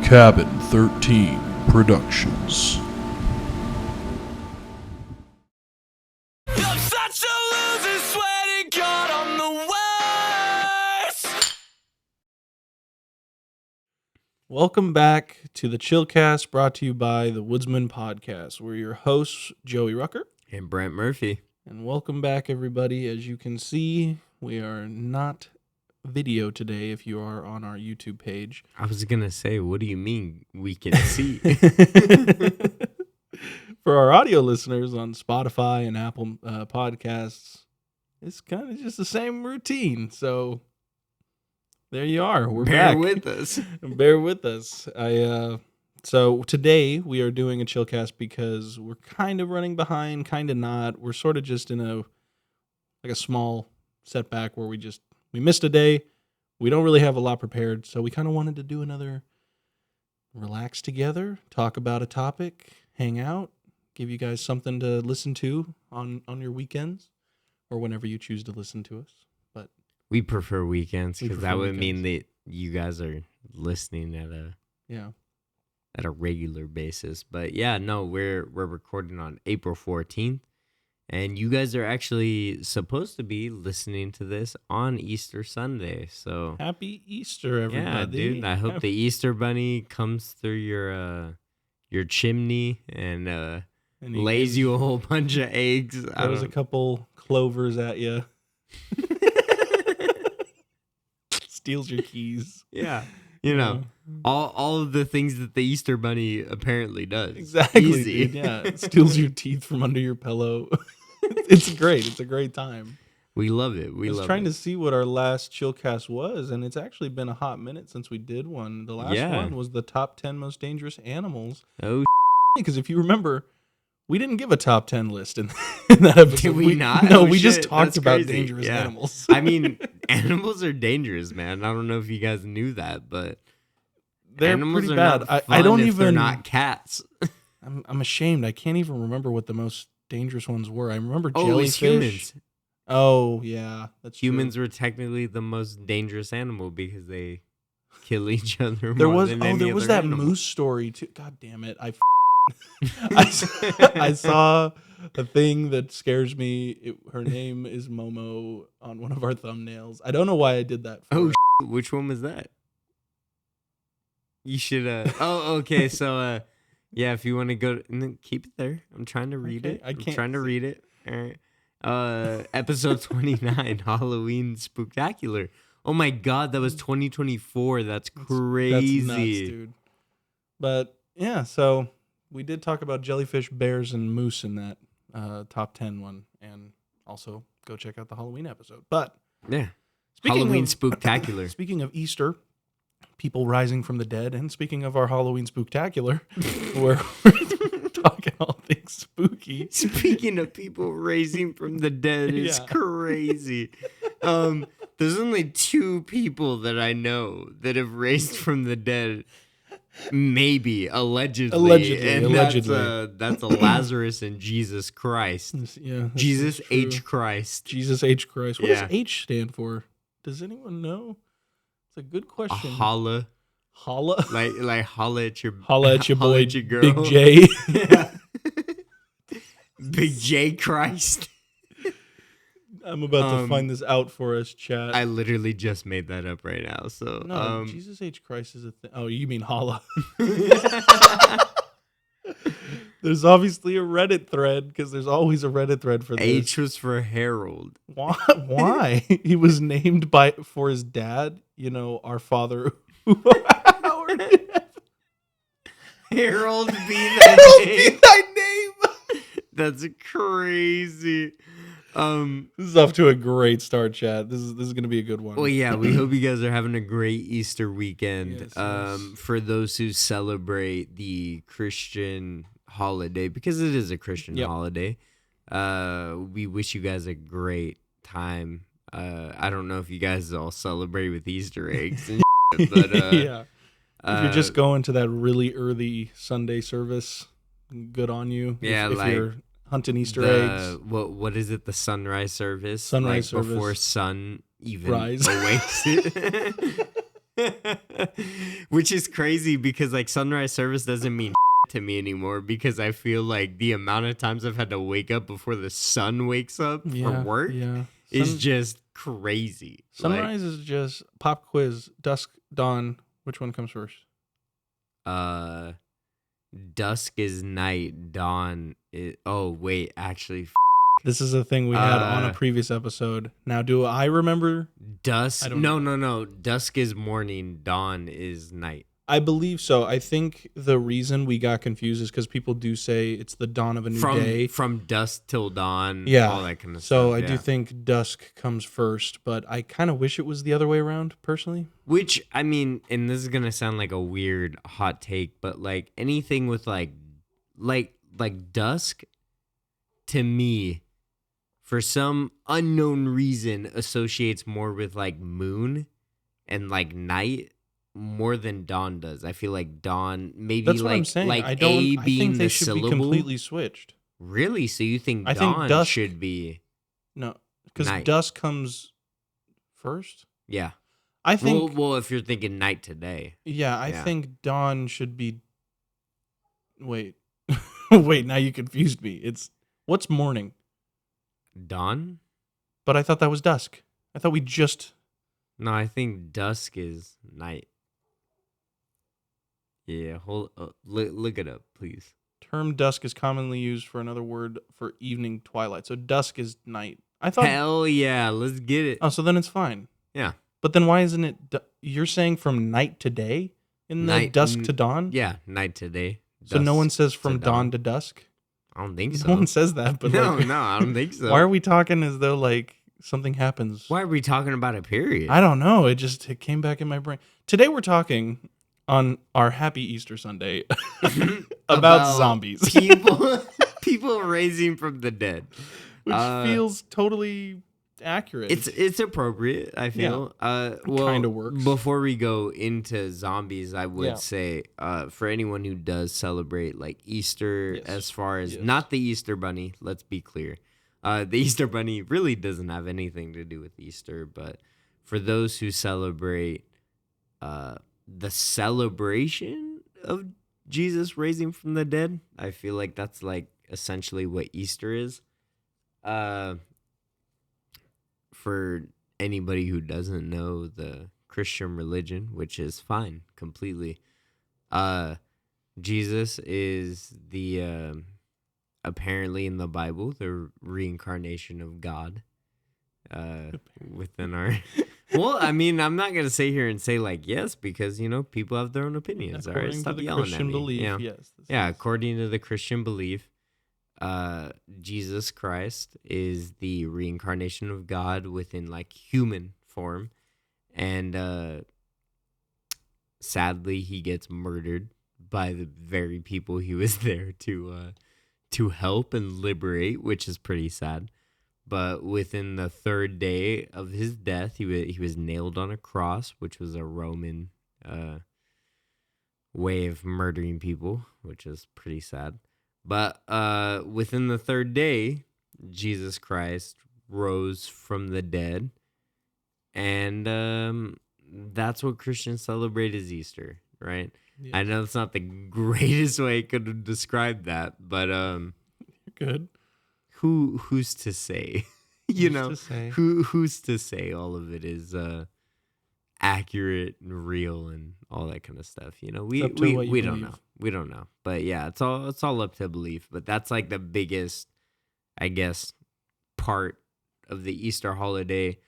Cabin 13 Productions. I'm such a loser, sweating God, I'm the worst. Welcome back to the Chillcast, brought to you by the Woodsman Podcast. We're your hosts, Joey Rucker. And Brent Murphy. And welcome back, everybody. As you can see, we are not video today if you are on our YouTube page. I was going to say, what do you mean we can see? For our audio listeners on Spotify and Apple Podcasts, it's kind of just the same routine. So there you are. We're Bear back. with us. Bear with us. So today we are doing a Chillcast because we're kind of running behind, kind of not. We're sort of just in a small setback where we missed a day. We don't really have a lot prepared, so we kind of wanted to do another relax together, talk about a topic, hang out, give you guys something to listen to on your weekends or whenever you choose to listen to us. But we prefer weekends We because prefer that would mean weekends. that you guys are listening at a regular basis. But yeah, no, we're recording on April 14th. And you guys are actually supposed to be listening to this on Easter Sunday. So happy Easter, everybody. yeah, dude. I hope the Easter bunny comes through your chimney and And he lays you a whole bunch of eggs. throws a couple clovers at you. Steals your keys. Yeah. You know, all of the things that the Easter bunny apparently does. Exactly. Easy. Dude, yeah. It steals your teeth from under your pillow. It's great. It's a great time. We love it. I was trying to see what our last Chillcast was, and it's actually been a hot minute since we did one. The last one was the top 10 most dangerous animals. Oh, because if you remember, we didn't give a top 10 list in that episode. did we not? No, Oh, we just shit. talked That's about crazy. dangerous Yeah. animals. I mean, animals are dangerous, man. I don't know if you guys knew that, but They're animals pretty are bad. not I don't fun if they're even. not cats. I'm ashamed. I can't even remember what the most dangerous ones were. I remember Oh, jellyfish. it's humans. Oh, yeah. That's Humans true. were technically the most dangerous animal because they kill each other There more was than any there was other that animal. moose story too. God damn it! I saw a thing that scares me. Her name is Momo on one of our thumbnails. I don't know why I did that. For Oh, her. which one was that? You should. Oh, okay. So, yeah. If you want to go, and then keep it there. I'm trying to read Okay, it. I I'm can't trying to see. read it. All right. Episode 29, Halloween Spooktacular. Oh my God, that was 2024. That's crazy. That's nuts, dude. But yeah, so we did talk about jellyfish, bears, and moose in that top 10 one, and also go check out the Halloween episode. But Yeah. speaking Halloween of- Spooktacular. Speaking of Easter, people rising from the dead, and speaking of our Halloween Spooktacular, we're talking all things spooky. Speaking of people raising from the dead, it's Yeah. crazy. There's only two people that I know that have raised from the dead. Maybe allegedly, Allegedly. That's a Lazarus and Jesus Christ. Yeah, that's Jesus true. H Christ. Jesus H Christ. What Yeah. does H stand for? Does anyone know? It's a good A question. holla, Holla. like holla at your Holla at your boy, at your girl. Big J. Yeah. Big J Christ. I'm about to find this out for us, chat. I literally just made that up right now. So No, Jesus H Christ is a thing. Oh, you mean holla. There's obviously a Reddit thread, because there's always a Reddit thread for this. H was for Harold. Why? He was named for his dad, our father. Harold be Harold be thy name. That's crazy. This is off to a great start, chat. This is going to be a good one. Well, yeah, we hope you guys are having a great Easter weekend. Yes, yes. For those who celebrate the Christian holiday, because it is a Christian Yep. holiday, we wish you guys a great time. I don't know if you guys all celebrate with Easter eggs, and shit, but yeah. If you're just going to that really early Sunday service, good on you. Yeah, if like you're hunting Easter eggs. What is it? The sunrise service. Sunrise like before service. sun even Rise. awakes. Which is crazy because like sunrise service doesn't mean to me anymore because I feel like the amount of times I've had to wake up before the sun wakes up for work is just crazy. Sunrise is just pop quiz, dusk, dawn. Which one comes first? Dusk is night, dawn is... Oh, wait, actually... This is a thing we had on a previous episode. Now, do I remember? Dusk? No. Dusk is morning, dawn is night. I believe so. I think the reason we got confused is because people do say it's the dawn of a new day. From dusk till dawn, all that kind of stuff. So I do think dusk comes first, but I kind of wish it was the other way around, personally. Which, I mean, and this is going to sound like a weird hot take, but like anything with like dusk, to me, for some unknown reason, associates more with like moon and like night more than dawn does. I feel like dawn maybe that's like what I'm saying. like I think being they the should syllable. be completely switched. Really? So you think I dawn think dusk should be no, because night. Dusk comes first. Yeah. I think. Well, if you're thinking night today. Yeah, I think dawn should be. Wait, wait. Now you confused me. What's morning? Dawn? But I thought that was dusk. I thought we just. No, I think dusk is night. Yeah, look it up, please. Term dusk is commonly used for another word for evening twilight. So dusk is night. I thought. Hell yeah, let's get it. Oh, so then it's fine. Yeah. But then why isn't it? You're saying from night to day in the dusk to dawn? Yeah, night to day. So no one says from dawn to dusk? I don't think so. No one says that, but no, I don't think so. Why are we talking as though like something happens? Why are we talking about a period? I don't know. It came back in my brain. Today we're talking on our Happy Easter Sunday about zombies. people raising from the dead. Which feels totally accurate. It's appropriate, I feel. Well, kind of works. Before we go into zombies, I would say for anyone who does celebrate like Easter, as far as not the Easter Bunny, let's be clear. The Easter Bunny really doesn't have anything to do with Easter, but for those who celebrate the celebration of Jesus raising from the dead, I feel like that's like essentially what Easter is. For anybody who doesn't know the Christian religion, which is fine completely, Jesus is the apparently in the Bible the reincarnation of God within our well, I mean, I'm not gonna sit here and say like yes, because people have their own opinions. According all right, stop to the yelling Christian at me. belief, yes. According to the Christian belief, Jesus Christ is the reincarnation of God within like human form, and sadly he gets murdered by the very people he was there to help and liberate, which is pretty sad. But within the third day of his death, he was nailed on a cross, which was a Roman way of murdering people, which is pretty sad. But within the third day, Jesus Christ rose from the dead, and that's what Christians celebrate as Easter, right? Yes. I know it's not the greatest way I could have described that, but good. Who's to say? Who's to say all of it is accurate and real and all that kind of stuff? We don't know. We don't know. But yeah, it's all up to belief. But that's like the biggest, I guess, part of the Easter holiday,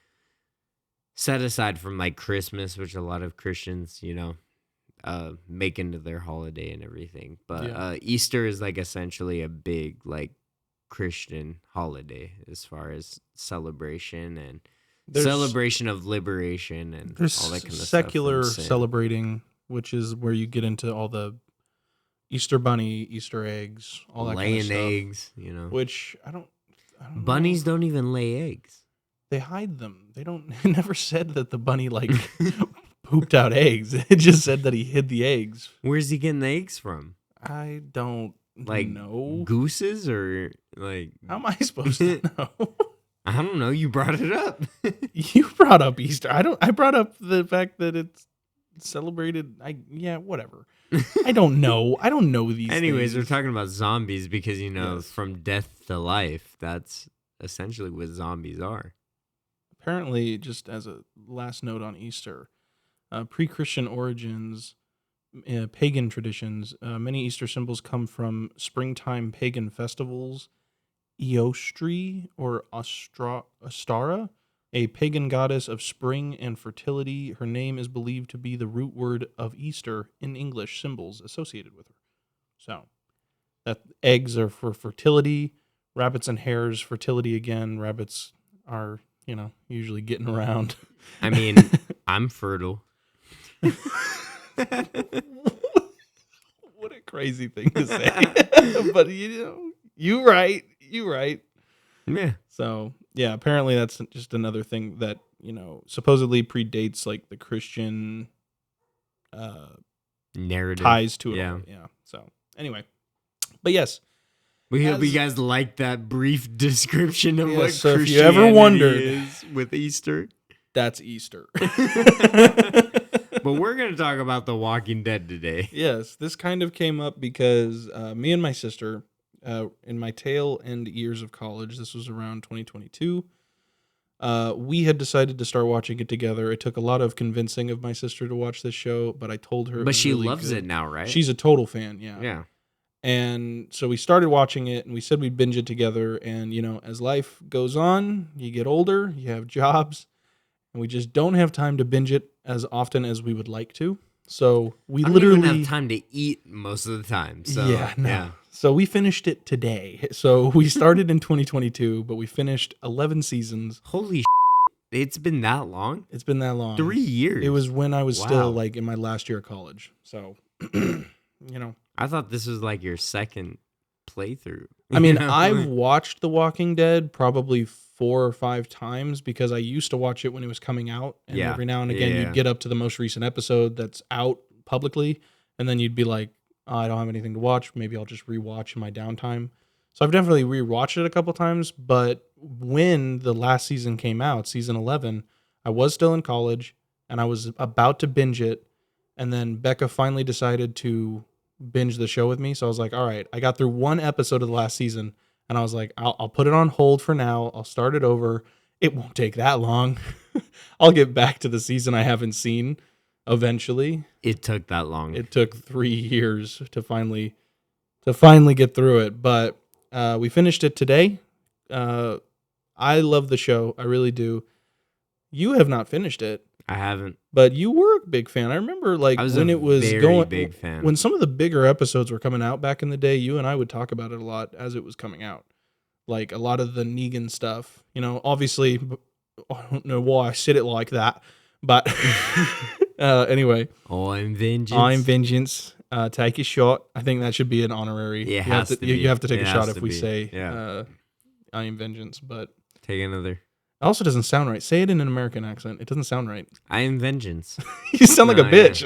set aside from like Christmas, which a lot of Christians, make into their holiday and everything. But Easter is like essentially a big like Christian holiday as far as celebration and celebration of liberation and all that kind of stuff. Secular celebrating, which is where you get into all the Easter bunny, Easter eggs, all that kind of stuff. Laying eggs, Which I don't bunnies don't even lay eggs. They hide them. They don't. It never said that the bunny like pooped out eggs. It just said that he hid the eggs. Where's he getting the eggs from? I don't know. Gooses or like? How am I supposed to know? I don't know. You brought it up. You brought up Easter. I brought up the fact that it's celebrated. Whatever. I don't know. I don't know these Anyways, things. we're talking about zombies because, Yes. from death to life, that's essentially what zombies are. Apparently, just as a last note on Easter, pre-Christian origins, pagan traditions, many Easter symbols come from springtime pagan festivals. Eostri or Ostara, a pagan goddess of spring and fertility. Her name is believed to be the root word of Easter in English symbols associated with her. So, that eggs are for fertility, rabbits and hares, fertility again. Rabbits are, usually getting around. I mean, I'm fertile. What a crazy thing to say. But, you right. Yeah. So, yeah, apparently that's just another thing that, supposedly predates like the Christian Narrative. ties to it Yeah. all. Yeah. So, anyway. But yes. We hope you guys like that brief description of what so if Christianity you ever wondered, is with Easter. That's Easter. But we're going to talk about The Walking Dead today. Yes, this kind of came up because me and my sister, in my tail end years of college, this was around 2022, we had decided to start watching it together. It took a lot of convincing of my sister to watch this show, but I told her. But she really loves good. it now, right? She's a total fan, yeah. Yeah. And so we started watching it, and we said we'd binge it together. And, as life goes on, you get older, you have jobs, and we just don't have time to binge it as often as we would like to. So we I don't literally even have time to eat most of the time. So yeah. So we finished it today. So we started in 2022, but we finished 11 seasons. Holy it's been that long? It's been that long. 3 years. It was when I was still Wow. like in my last year of college. So, I thought this was like your second playthrough. I mean, I've watched The Walking Dead probably 4 or 5 times because I used to watch it when it was coming out. And Yeah. every now and again, Yeah. you'd get up to the most recent episode that's out publicly. And then you'd be like, oh, I don't have anything to watch. Maybe I'll just rewatch in my downtime. So I've definitely rewatched it a couple times. But when the last season came out, season 11, I was still in college and I was about to binge it. And then Becca finally decided to binge the show with me. So I was like, all right, I got through 1 episode of the last season. And I was like, I'll put it on hold for now. I'll start it over. It won't take that long. I'll get back to the season I haven't seen eventually. It took that long. It took 3 years to finally get through it. But we finished it today. I love the show. I really do. You have not finished it. I haven't. But you were a big fan. I remember like I was when a it was very going big fan. when some of the bigger episodes were coming out back in the day, you and I would talk about it a lot as it was coming out. Like a lot of the Negan stuff, obviously I don't know why I said it like that, but anyway. I'm vengeance. I'm vengeance. Take a shot. I think that should be an honorary. It has to be. You have to take It a shot has if to we be. say Yeah. I am vengeance, but Take another. it also doesn't sound right. Say it in an American accent. It doesn't sound right. I am vengeance. You sound like a No, bitch.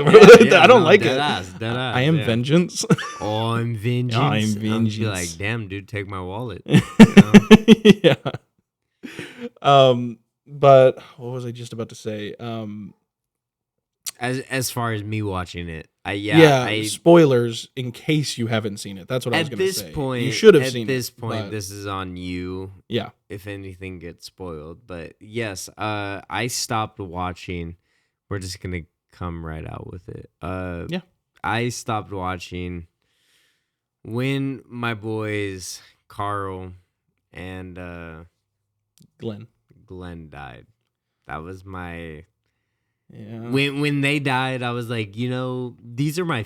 yeah. I don't No, like dead it. ass, dead ass, I am yeah. vengeance. I'm vengeance. I'm I'll be vengeance. like, damn, dude, take my wallet. Yeah. But what was I just about to say? As far as me watching it, spoilers in case you haven't seen it. That's what I was at going to say. this point, You should have seen At this it. point, but- this is on you. Yeah. If anything gets spoiled, but yes, I stopped watching. We're just gonna come right out with it. Yeah. I stopped watching when my boys Carl and Glenn. died. That was my Yeah. when they died. I was like, these are my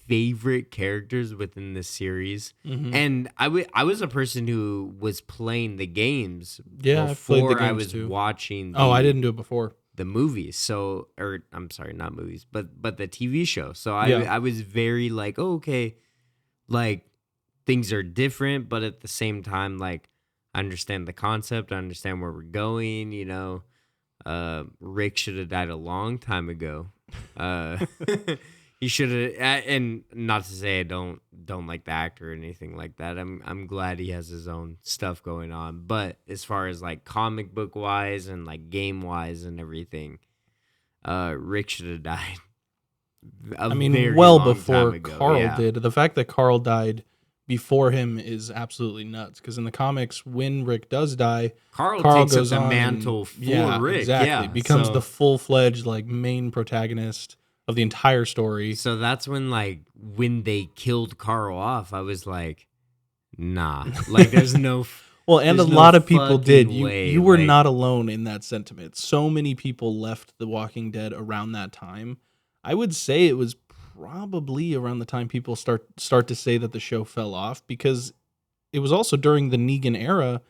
favorite characters within this series. Mhm. And I was a person who was playing the games Yeah, I've played the before I games was too. watching I didn't do it before. the movies. So, or I'm sorry, not movies, but the TV show. So Yeah. I was very like, oh, okay, like things are different, but at the same time, like I understand the concept, I understand where we're going, Rick should have died a long time ago. He should have, and not to say I don't like the actor or anything like that. I'm glad he has his own stuff going on. But as far as like comic book wise and like game wise and everything, Rick should have died I mean, well before Carl did. The fact that Carl died before him is absolutely nuts. Because in the comics, when Rick does die, Carl takes goes up the on mantle and, for Rick. Exactly. Yeah, Becomes the full-fledged like main protagonist of the entire story. So that's when when they killed Carl off, I was like, nah. Like there's no Well, and a there's no lot of people did. fucking way, You were like- not alone in that sentiment. So many people left The Walking Dead around that time. I would say it was probably around the time people start to say that the show fell off, because it was also during the Negan era,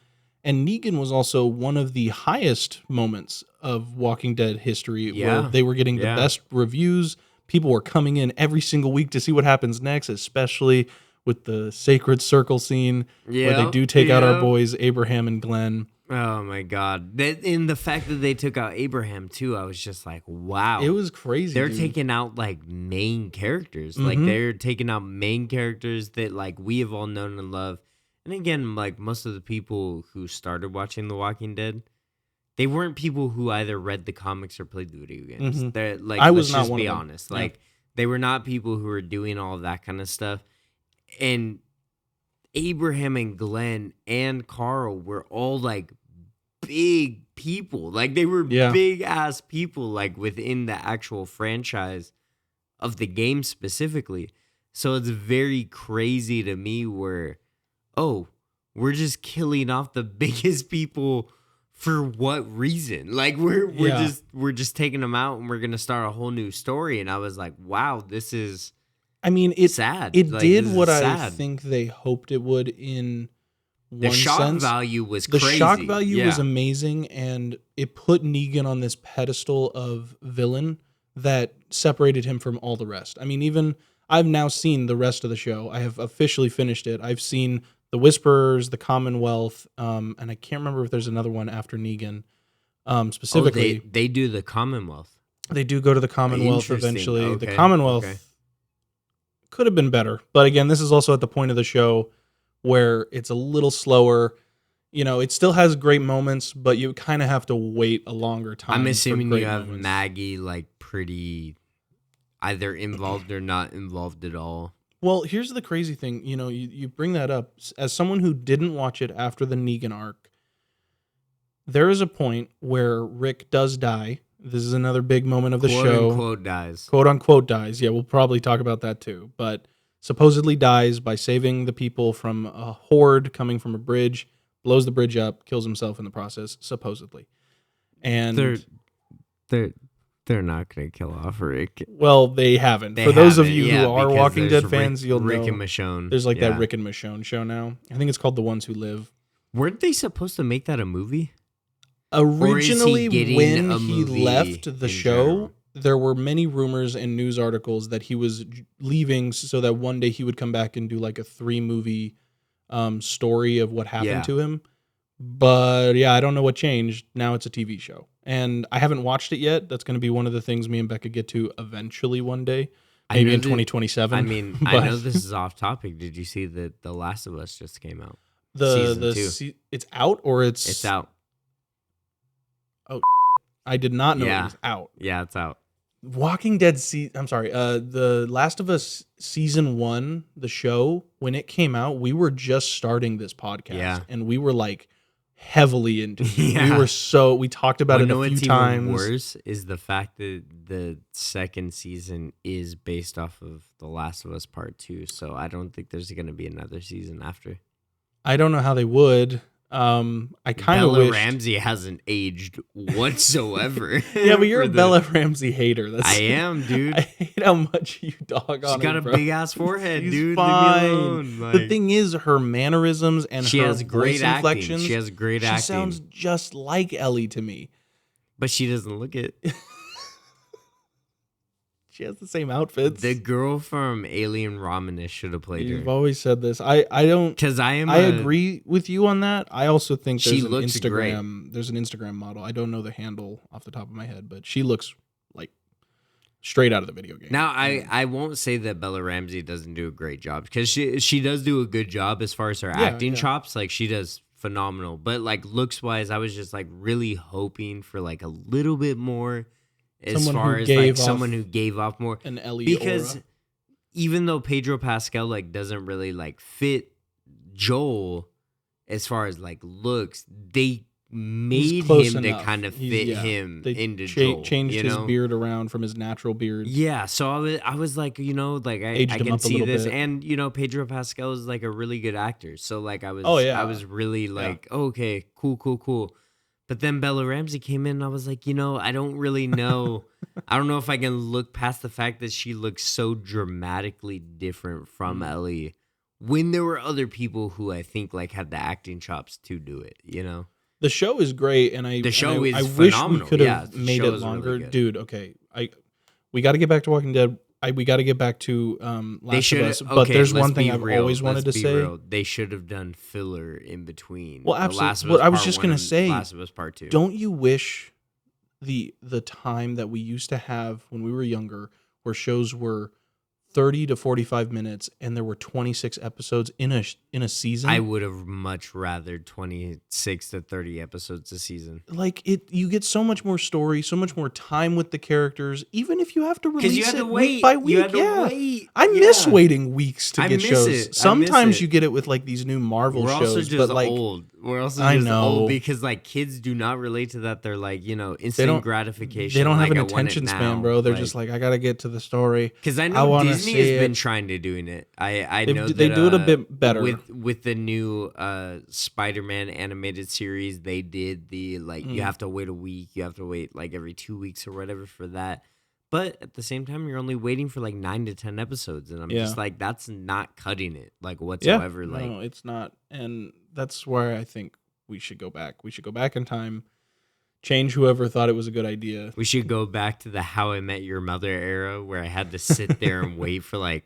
and Negan was also one of the highest moments of Walking Dead history, where they were getting the best reviews. People were coming in every single week to see what happens next, especially with the Sacred Circle scene where they do take out our boys Abraham and Glenn. Oh my god! In the fact that they took out Abraham too, I was just like, wow, it was crazy. They're taking out like main characters, like they're taking out main characters that like we have all known and loved. And again, like most of the people who started watching The Walking Dead, they weren't people who either read the comics or played the video games. They're like, I was let's not just be one of them. honest, like they were not people who were doing all of that kind of stuff. And Abraham and Glenn and Carl were all like big people. Like they were big ass people, like within the actual franchise of the game specifically. So it's very crazy to me where, oh, we're just killing off the biggest people for what reason? Like we're just taking them out and we're gonna start a whole new story. And I was like, wow, this is. I mean, it's sad. It like, did what I sad. think they hoped it would in one the shock sense. value was the crazy. shock value was amazing, and it put Negan on this pedestal of villain that separated him from all the rest. I mean, even I've now seen the rest of the show. I have officially finished it. I've seen the Whisperers, the Commonwealth, and I can't remember if there's another one after Negan. Specifically, they do the Commonwealth. They do go to the Commonwealth Interesting. eventually. Okay. The Commonwealth could have been better. But again, this is also at the point of the show where it's a little slower. You know, it still has great moments, but you kind of have to wait a longer time. I'm assuming for you great have moments. Maggie like pretty either involved or not involved at all. Well, here's the crazy thing. You know, you bring that up. As someone who didn't watch it after the Negan arc, there is a point where Rick does die. This is another big moment of the show. Quote unquote dies. Quote unquote dies. Yeah, we'll probably talk about that too. But supposedly dies by saving the people from a horde coming from a bridge, blows the bridge up, kills himself in the process, supposedly. And they're not going to kill off Rick. Well, they haven't. They For those of haven't, you who are Walking Dead Rick, fans, you'll Rick know. and Michonne. There's like that Rick and Michonne show now. I think it's called The Ones Who Live. Weren't they supposed to make that a movie? Originally, when a he movie left the in show, general? there were many rumors and news articles that he was leaving so that one day he would come back and do like a 3-movie story of what happened to him. But yeah, I don't know what changed. Now it's a TV show. And I haven't watched it yet. That's going to be one of the things me and Becca get to eventually one day. Maybe in 2027. I mean, I know this is off topic. Did you see that The Last of Us just came out? It's out or It's out. I did not know it was out. Yeah, it's out. Walking Dead The Last of Us season 1, the show, when it came out, we were just starting this podcast and we were like heavily into it. We talked about it a few times. Even worse is the fact that the second season is based off of The Last of Us Part 2, so I don't think there's going to be another season after. I don't know how they would. I kind of wish Bella Ramsey hasn't aged whatsoever. Yeah, but you're a Bella Ramsey hater. I am, dude. I hate how much you dog on her. She's got a big ass forehead, She's dude. Fine. Leave me alone. Like, the thing is, her mannerisms and she her has great voice acting. inflections. She has great acting. She sounds just like Ellie to me. But she doesn't look it. She has the same outfits. The girl from Alien Romulus should have played her. You've always said this. I don't, because I agree with you on that. I also think there's she an looks Instagram. great. There's an Instagram model. I don't know the handle off the top of my head, but she looks like straight out of the video game. Now, I won't say that Bella Ramsey doesn't do a great job, because she does do a good job as far as her acting chops. Like, she does phenomenal. But like looks wise, I was just like really hoping for like a little bit more. as Someone far who as gave like someone off who gave off more. an Ellie Because aura. even though Pedro Pascal like doesn't really like fit Joel as far as like looks, they made close him to enough. kind of He's- fit yeah. him They into Joel. changed you his know? beard around from his natural beard. Yeah, so I was like, you know, like I Aged him can up a see little this, bit. and you know, Pedro Pascal is like a really good actor, so like I Oh, yeah. was really like, okay, cool. But then Bella Ramsey came in, and I was like, you know, I don't really know, I don't know if I can look past the fact that she looks so dramatically different from Ellie, when there were other people who I think like had the acting chops to do it, you know. The show is great, and I The show and is I wish we phenomenal. could Yeah, have the made show it is really longer, good. dude. Okay, we got to get back to Walking Dead. We got to get back to They Last should, of Us. But there's let's one thing be I've real. always wanted to Let's be say. real. They should have done filler in between. Well, The Last of absolutely. Us What I was Part just 1 gonna and say, Last of Us Part 2. Don't you wish the time that we used to have when we were younger, where shows were 30 to 45 minutes and there were 26 episodes in a season? I would have much rather 26 to 30 episodes a season. Like you get so much more story, so much more time with the characters, even if you have to release you had it to week wait. by week. You had to yeah. wait. I miss Yeah. waiting weeks to I get miss shows. it. I miss Sometimes it. you get it with like these new Marvel We're shows, also just but like old. We're also I just know. old because like kids do not relate to that. They're like, you know, instant don't- gratification. they don't have like, an I want it attention span, now. bro. They're just like, I gotta get to the story. Because I I know wanna Disney see has been it. trying to doing it. I They- know they that, do it a bit better. with the new Spider-Man animated series. They did the like you have to wait a week, you have to wait like every 2 weeks or whatever for that. But at the same time, you're only waiting for like 9 to 10 episodes, and I'm Yeah. just like, that's not cutting it like Yeah, whatsoever. Like no, it's not, and that's where I think we should go back. We should go back in time, change whoever thought it was a good idea. we should go back to the How I Met Your Mother era where I had to sit there and wait for like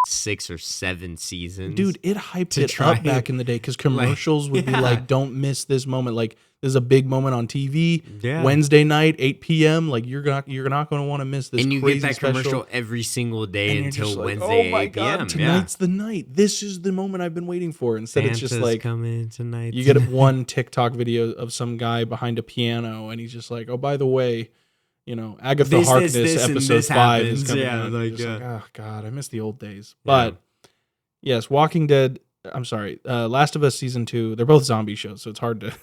6 or 7 seasons. Dude, it hyped to it try up back in the day because commercials would be yeah. like, "Don't miss this moment." Like, there's a big moment on TV Yeah. Wednesday night, 8 p.m. Like, you're not going to want to miss this. and you crazy get that special. commercial every single day And you're until just like, Wednesday oh my 8 p.m. God, tonight's the night. This is the moment I've been waiting for. Instead, it's just Santa's like coming tonight. you get one TikTok video of some guy behind a piano, and he's just like, "Oh, by the way, you know, Agatha This, Harkness this, and episode this 5 happens." is coming Yeah, out." And you're like, just yeah. like, oh God, I miss the old days. Yeah. But yes, Walking Dead. I'm sorry, Last of Us season 2. They're both zombie shows, so it's hard to.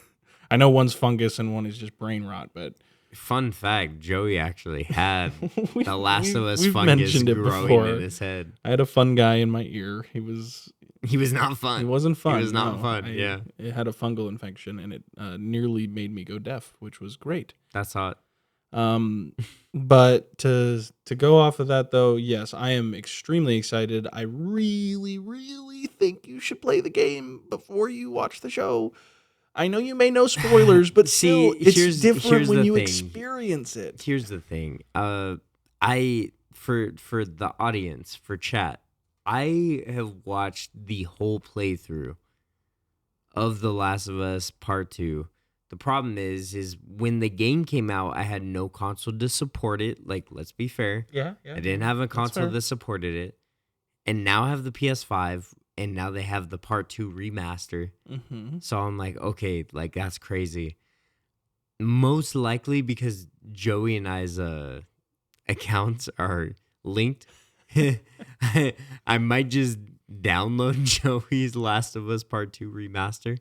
I know one's fungus and one is just brain rot, but Fun fact: Joey actually had we- the Last of Us we've fungus mentioned it growing before. in his head. I had a fun guy in my ear. He was not fun. It wasn't fun. He was not no. fun. I- Yeah, It had a fungal infection, and it nearly made me go deaf, which was great. that's hot. But to go off of that, though, yes, I am extremely excited. I really, really think you should play the game before you watch the show. I know you may know spoilers, but See, still, it's here's different when the you thing. experience it. Here's the thing. I for the audience, for chat, I have watched the whole playthrough of The Last of Us Part 2. The problem is when the game came out, I had no console to support it. Like, let's be fair. Yeah. I didn't have a console fair. that supported it. And now I have the PS5, and now they have the Part 2 remaster. Mm-hmm. So I'm like, okay, like that's crazy. Most likely because Joey and I's accounts are linked. I might just download Joey's Last of Us Part 2 remaster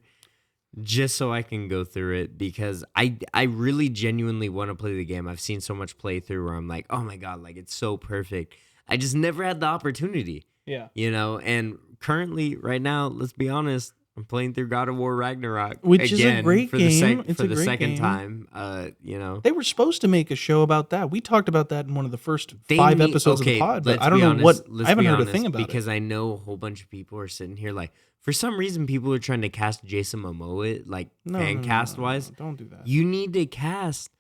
just so I can go through it, because I really genuinely want to play the game. I've seen so much playthrough where I'm like, oh my God, like it's so perfect. I just never had the opportunity. Yeah. You know, and currently, right now, let's be honest, I'm playing through God of War Ragnarok, Which is a again great for game. The It's for a the great second game. time. You know, They were supposed to make a show about that. We talked about that in one of the first They 5 need- episodes of the okay, pod, but let's I don't be know honest, what. let's I haven't be heard a honest, thing about because it. I know a whole bunch of people are sitting here like, for some reason, people are trying to cast Jason Momoa, like fan cast wise. Don't do that. You need to cast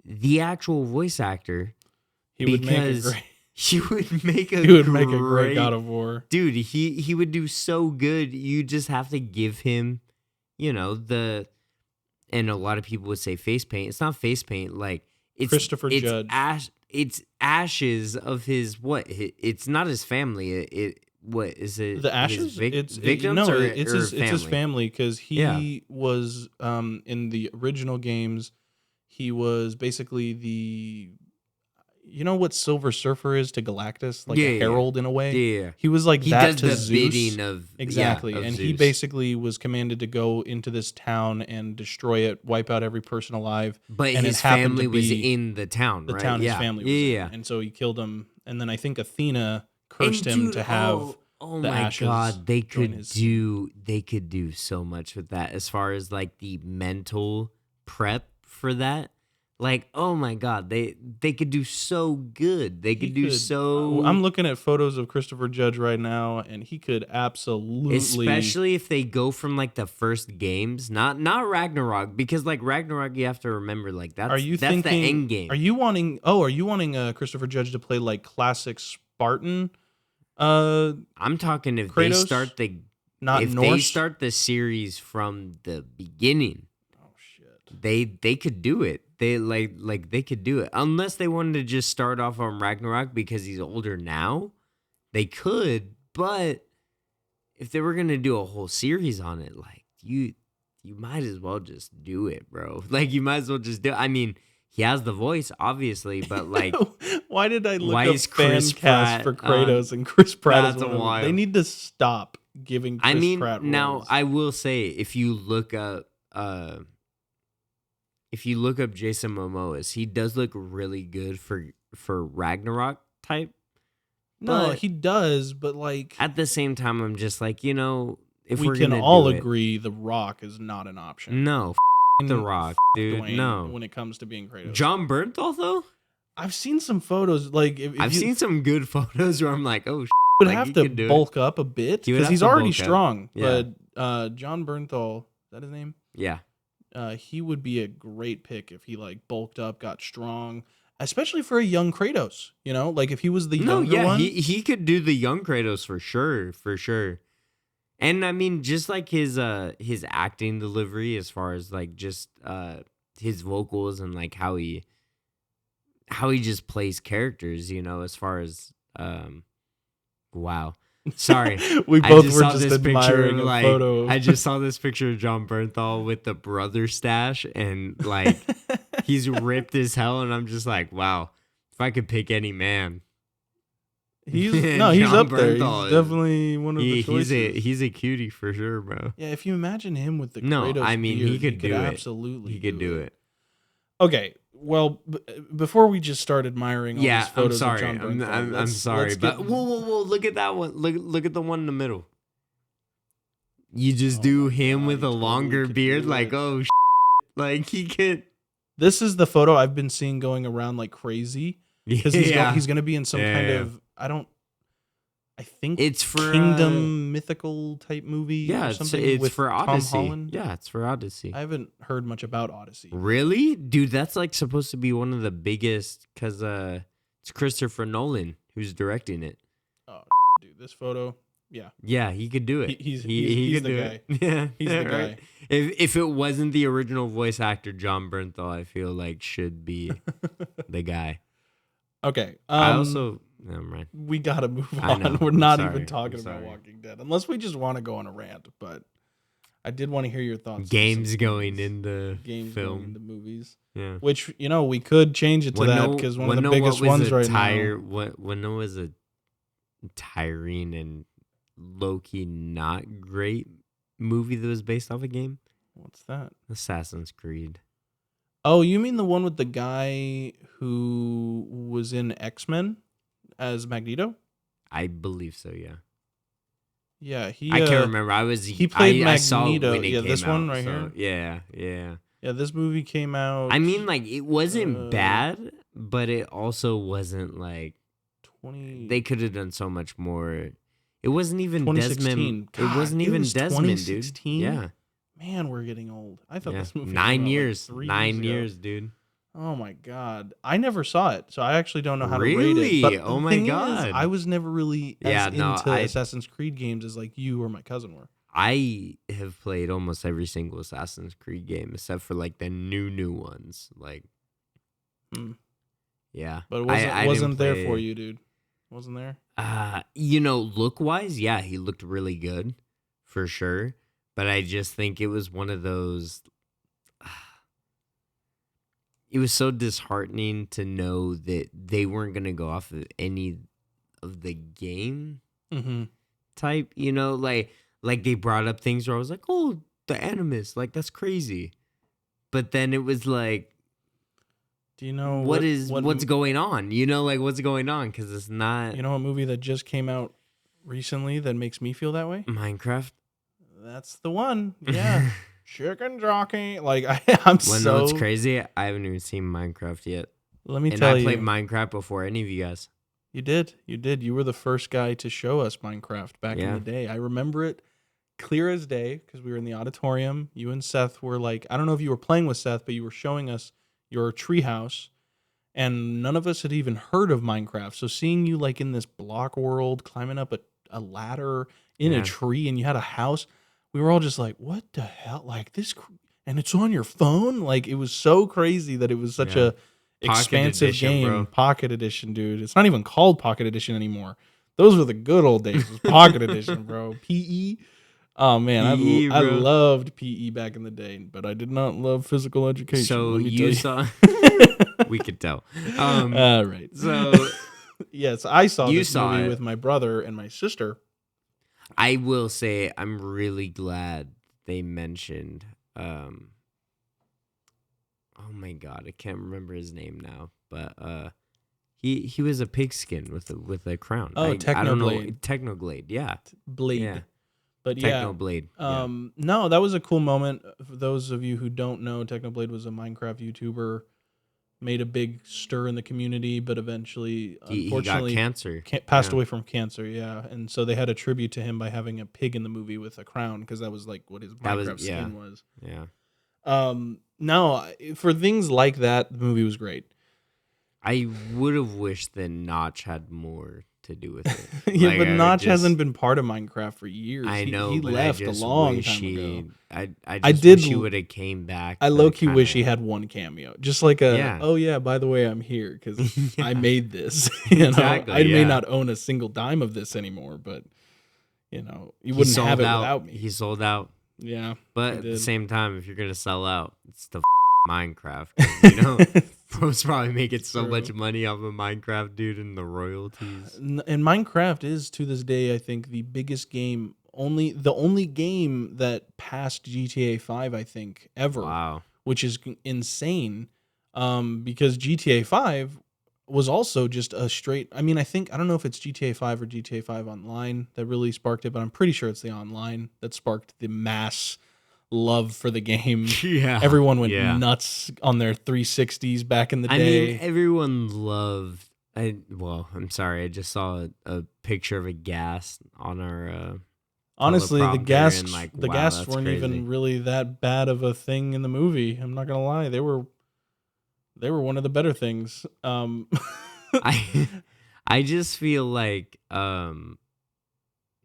the actual voice actor. He would make a because great. He would make a He would make a great God of War. dude. He would do so good. You just have to give him, you know, and a lot of people would say face paint. It's not face paint. Like it's Christopher Judge. It's ashes of his what? It's not his family. What is it? The his ashes. victims no, or, it's or his. It's his family because he Yeah. was in the original games. He was basically you know what Silver Surfer is to Galactus, like a herald in a way. Yeah. He was like He that does to the Zeus. bidding of Exactly. of And he Zeus. basically was commanded to go into this town and destroy it, wipe out every person alive. But and his it happened family to was be in the town, the right? town his yeah. family was yeah. in. And so he killed him. And then I think Athena cursed him dude, to have oh the my ashes god, they join could his do so much with that as far as like the mental prep for that. Like, oh my god, they could do so good. They could do so. I'm looking at photos of Christopher Judge right now, and he could absolutely, especially if they go from like the first games, not Ragnarok, because like Ragnarok, you have to remember like that's the end game. Are you wanting Christopher Judge to play like classic Spartan? I'm talking if Kratos, they start Norse? they start the series from the beginning. Oh shit. They could do it. They like they could do it. Unless they wanted to just start off on Ragnarok because he's older now. They could, but if they were gonna do a whole series on it, like you might as well just do it, bro. Like you might as well just do it. I mean, he has the voice, obviously, but like why did I look why up is fan Chris cast Pratt for Kratos and Chris Pratt is that's one of them? wild. They need to stop giving Chris Pratt roles. Now I will say if you look up Jason Momoa, he does look really good for Ragnarok type. No, But he does, but like at the same time, I'm just like, if we we're can gonna all do agree The Rock is not an option. no, The Rock, dude, Dwayne, no. when it comes to being Kratos. John Bernthal though, I've seen some photos. Like if I've seen some good photos where I'm like, oh, would like, have he to could do it. bulk up a bit He would because have he's to already bulk up. strong. Yeah. But John Bernthal, is that his name? Yeah, He would be a great pick if he like bulked up, got strong, especially for a young Kratos. Like if he was the younger one. he could do the young Kratos for sure. And I mean, just like his acting delivery, as far as like just his vocals and like how he just plays characters, as far as wow. Sorry, we I both were saw just this admiring picture, a like, photo. I just saw this picture of John Bernthal with the brother stash, and like he's ripped as hell, and I'm just like, wow, if I could pick any man, he's John up there. Bernthal He's definitely one of the choices. he's a cutie for sure, bro. Yeah, if you imagine him with the No, Kratos I mean, beard, he could do it. absolutely. He could do it. Okay, well, before we just start admiring all these Yeah, I'm photos sorry. of John Bernthal, I'm sorry, let's but get- whoa! Look at that one. Look at the one in the middle. You just Oh do my him God, with he a totally longer could beard, do like it. oh, like he could. This is the photo I've been seeing going around like crazy because he's going to be in some kind Yeah. of I think It's for Kingdom mythical type movie. Yeah, or it's something with for Tom Odyssey. Holland. Yeah, it's for Odyssey. I haven't heard much about Odyssey. Really, dude? That's like supposed to be one of the biggest because it's Christopher Nolan who's directing it. Oh, dude, this photo. Yeah, Yeah, he could do it. He's he could the do guy. it. Yeah, He's the right. guy. If it wasn't the original voice actor John Bernthal, I feel like should be the guy. Okay. I also never mind. we gotta move I on. know. We're I'm not sorry. even talking I'm about sorry. Walking Dead, unless we just want to go on a rant. But I did want to hear your thoughts. on Games some going movies. into games film. going into movies, Yeah. which we could change it to that because one of the biggest ones right now. When there was a tiring and low-key not great movie that was based off a game, What's that? Assassin's Creed. Oh, you mean the one with the guy who was in X-Men as Magneto? I believe so. Yeah. Yeah, I can't remember. he played I saw it Magneto. when it Yeah, came this one out, right so, here. Yeah. Yeah, this movie came out. I mean, like it wasn't Uh, bad, but it also wasn't like 20. they could have done so much more. It wasn't even 2016. Desmond. It wasn't God, it even was Desmond, dude. 2016? Yeah. Man, we're getting old. I thought Yeah. this movie. 9 came out, like, years. 3 9 ago. years, dude. Oh my god, I never saw it, so I actually don't know how to rate Really? it. But Oh the my thing is, God. I was never really Yeah, as no, into I- Assassin's Creed games as like you or my cousin were. I have played almost every single Assassin's Creed game except for like the new ones. Like, Hmm. yeah. But it I wasn't didn't there play- for you, dude. Wasn't there? Look wise, yeah, he looked really good for sure. But I just think it was one of those. it was so disheartening to know that they weren't gonna go off of any of the game type, like they brought up things where I was like, oh, the Animus, like that's crazy. But then it was like, do you know what's going on? Like what's going on? Because it's not. You know a movie that just came out recently that makes me feel that way? Minecraft. That's the one. Yeah. Chicken jockey. Like I'm Well, so. no, it's crazy. I haven't even seen Minecraft yet. Let me and tell I you. played Minecraft before any of you guys. You did. You were the first guy to show us Minecraft back in the day. I remember it clear as day because we were in the auditorium. You and Seth were like, I don't know if you were playing with Seth, but you were showing us your treehouse, and none of us had even heard of Minecraft. So seeing you like in this block world, climbing up a ladder in a tree, and you had a house, we were all just like, what the hell? Like this, and it's on your phone? Like it was so crazy that it was such a expansive edition, game. bro. Pocket edition, dude. It's not even called Pocket Edition anymore. Those were the good old days. It was Pocket Edition, bro. PE. Oh man, PE, I bro. loved PE back in the day, but I did not love physical education. So let me tell you saw. We could tell. All right. So Yes, I saw You this saw movie it. with my brother and my sister. I will say I'm really glad they mentioned. Oh my god, I can't remember his name now, but he was a pigskin with a crown. Oh, I don't know. Technoblade. Technoblade, yeah. Blade. Yeah. But yeah. Technoblade. No, that was a cool moment. For those of you who don't know, Technoblade was a Minecraft YouTuber, made a big stir in the community, but eventually, He unfortunately, got cancer. passed away from cancer. Yeah, and so they had a tribute to him by having a pig in the movie with a crown because that was like what his Minecraft skin was. Yeah. No, for things like that, the movie was great. I would have wished that Notch had more to do with it. Yeah, Like, but I would Notch just- hasn't been part of Minecraft for years. I know, he but left I just a long wish time ago. I just did wish he l- would have came back. I to low key kinda- wish he had one cameo, just like a Yeah. oh yeah, by the way, I'm here because Yeah. I made this. You Exactly, know, I may yeah. not own a single dime of this anymore, but you He wouldn't sold have it out. without me. He sold out. Yeah, But he at the did. same time, if you're gonna sell out, it's the Minecraft. 'Cause, bro's probably making so True. much money off of Minecraft, dude, and the royalties. And Minecraft is to this day, I think, the biggest game. The only game that passed GTA 5, I think, ever. Wow. Which is insane, because GTA 5 was also just a straight. I mean, I don't know if it's GTA 5 or GTA 5 Online that really sparked it, but I'm pretty sure it's the online that sparked the mass love for the game. Yeah. Everyone went nuts on their 360s back in the I day. mean, everyone loved. I'm sorry. I just saw a picture of a gas on our. Honestly, the teleprompter gas and, like, the wow, gas that's weren't crazy. even really that bad of a thing in the movie. I'm not gonna lie, they were one of the better things. I just feel like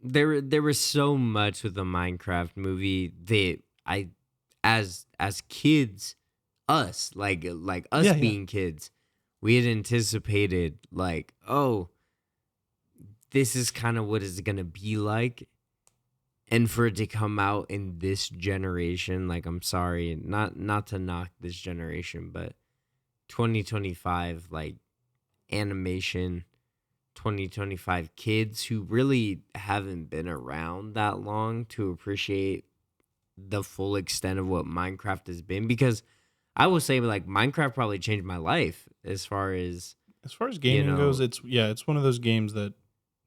there was so much with the Minecraft movie that as kids, us like us Yeah, yeah. being kids, we had anticipated like, oh, this is kind of what it's gonna be like. And for it to come out in this generation, like, I'm sorry, not to knock this generation, but 2025, like, animation, 2025 kids who really haven't been around that long to appreciate the full extent of what Minecraft has been. Because I will say, like, Minecraft probably changed my life as far as gaming goes. know- It's one of those games that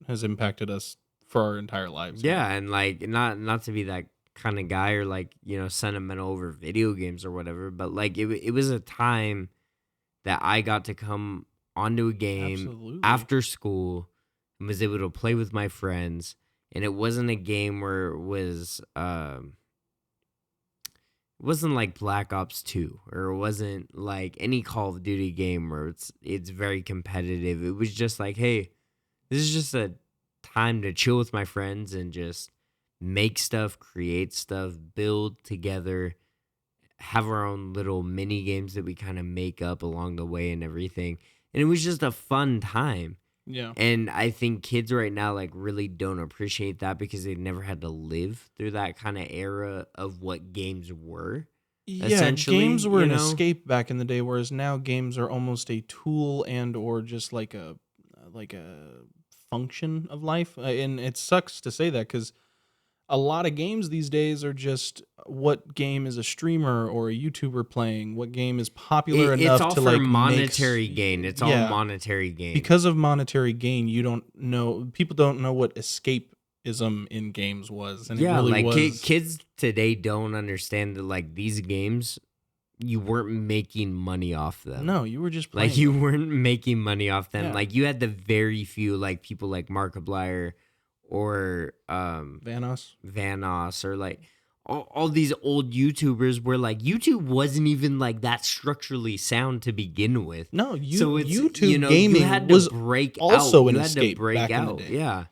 has impacted us for our entire lives. Yeah, and like not to be that kind of guy or like, sentimental over video games or whatever, but like it was a time that I got to come onto a game Absolutely. after school and was able to play with my friends, and it wasn't a game where it wasn't like Black Ops 2, or it wasn't like any Call of Duty game where it's very competitive. It was just like, hey, this is just a time to chill with my friends and just make stuff, create stuff, build together, have our own little mini games that we kind of make up along the way and everything. And it was just a fun time. Yeah. And I think kids right now like really don't appreciate that because they never had to live through that kind of era of what games were. Yeah, essentially, games were you an know? escape back in the day, whereas now games are almost a tool and or just like a function of life. And it sucks to say that because a lot of games these days are just what game is a streamer or a YouTuber playing, what game is popular It's enough all to for like monetary gain. It's all yeah, monetary gain. because of monetary gain. You don't know, people don't know what escapism in games was, and it Yeah, really like was. kids today don't understand that like these games, you weren't making money off them. No, you were just playing. Like you weren't making money off them. Yeah. Like you had the very few like people like Markiplier or Vanos or like all these old YouTubers where like YouTube wasn't even like that structurally sound to begin with. No, So it's, YouTube you know, gaming you had to was break also out. an You had to escape break back in out. the day. Yeah.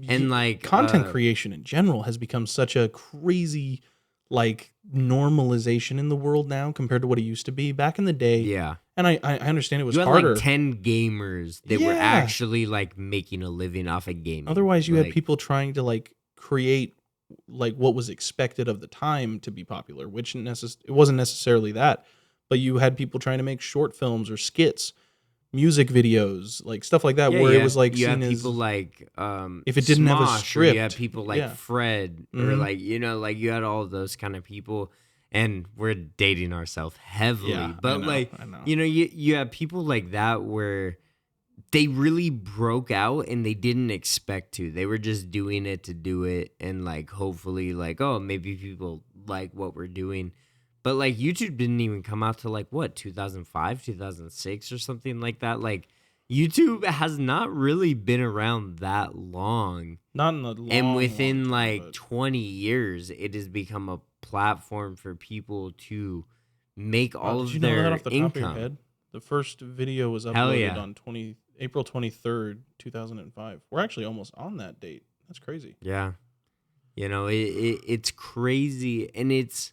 And like content creation in general has become such a crazy like normalization in the world now compared to what it used to be back in the day. Yeah. And I understand it was You had harder. like 10 gamers that were Yeah. actually like making a living off of gaming. Otherwise, you like, had people trying to like create like what was expected of the time to be popular, which it wasn't necessarily that, but you had people trying to make short films or skits, music videos, like stuff like that, yeah, where you it was had- like you seen had as people like if it didn't have a Smosh, or script. you had people like Yeah. Fred or Mhm. like, you know, like you had all of those kind of people, and we're dating ourselves heavily. Yeah, But I know, like, I know. you know, you have people like that where they really broke out and they didn't expect to. They were just doing it to do it, and like hopefully like, oh, maybe people like what we're doing. But like YouTube didn't even come out to like what, 2005, 2006 or something like that. Like YouTube has not really been around that long. Not in the long, And within long time, like but 20 years, it has become a platform for people to make all did of you know their that off the top of your income. head? The first video was Hell uploaded yeah. on April 23rd, 2005. We're actually almost on that date. That's crazy. Yeah. You know, it's crazy. And it's,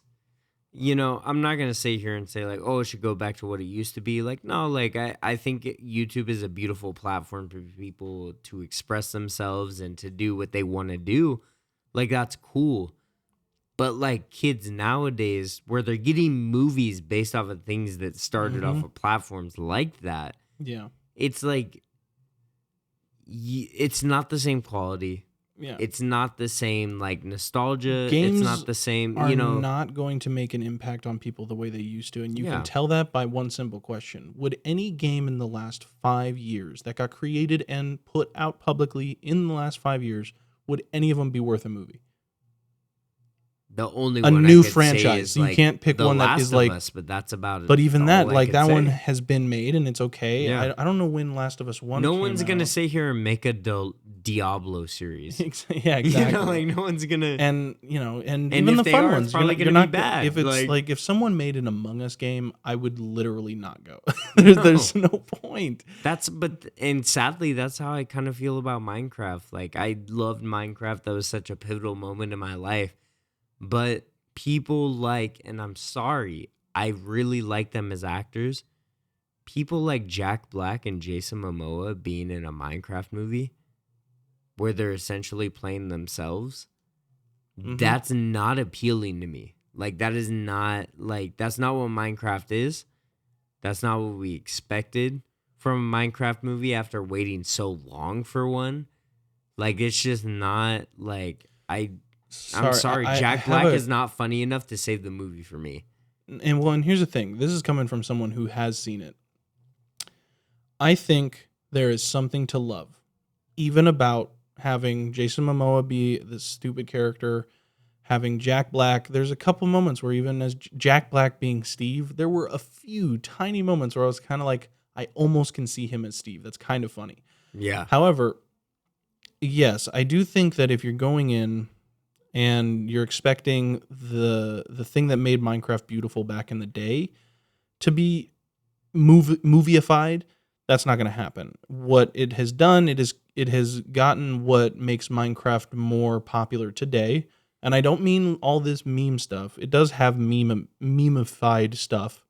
you know, I'm not going to sit here and say like, oh, it should go back to what it used to be. Like, no, like I think YouTube is a beautiful platform for people to express themselves and to do what they want to do. Like, that's cool. But like kids nowadays, where they're getting movies based off of things that started off of platforms like that, Yeah. it's like, it's not the same quality. Yeah. It's not the same like nostalgia. Games it's not the same, are you know. not going to make an impact on people the way they used to. And you Yeah. can tell that by one simple question. Would any game in the last 5 years that got created and put out publicly in the last 5 years, would any of them be worth a movie? The only A one new I could say franchise. is, You like, can't pick The one that Last is of like- Us, but that's about it. But even that, all I like could that say. one has been made and it's okay. Yeah. I don't know when Last of Us 1 No came one's gonna out. sit here and make a Diablo series. Yeah, exactly. You know, like no one's gonna. and and And even if the they fun are, it's ones, probably you're gonna not be bad. If it's Like- like if someone made an Among Us game, I would literally not go. There's no point. And sadly, that's how I kind of feel about Minecraft. Like I loved Minecraft. That was such a pivotal moment in my life. But people like, and I'm sorry, I really like them as actors. People like Jack Black and Jason Momoa being in a Minecraft movie where they're essentially playing themselves. Mhm. That's not appealing to me. Like that is not like that's not what Minecraft is. That's not what we expected from a Minecraft movie after waiting so long for one. Like it's just not like I'm sorry, Jack Black is not funny enough to save the movie for me. And here's the thing. This is coming from someone who has seen it. I think there is something to love, even about having Jason Momoa be this stupid character, having Jack Black. There's a couple moments where even as Jack Black being Steve, there were a few tiny moments where I was kind of like, I almost can see him as Steve. That's kind of funny. Yeah. However, yes, I do think that if you're going in and you're expecting the thing that made Minecraft beautiful back in the day to be moviefied, that's not going to happen. What it has done, it has gotten what makes Minecraft more popular today. And I don't mean all this meme stuff. It does have memeified stuff,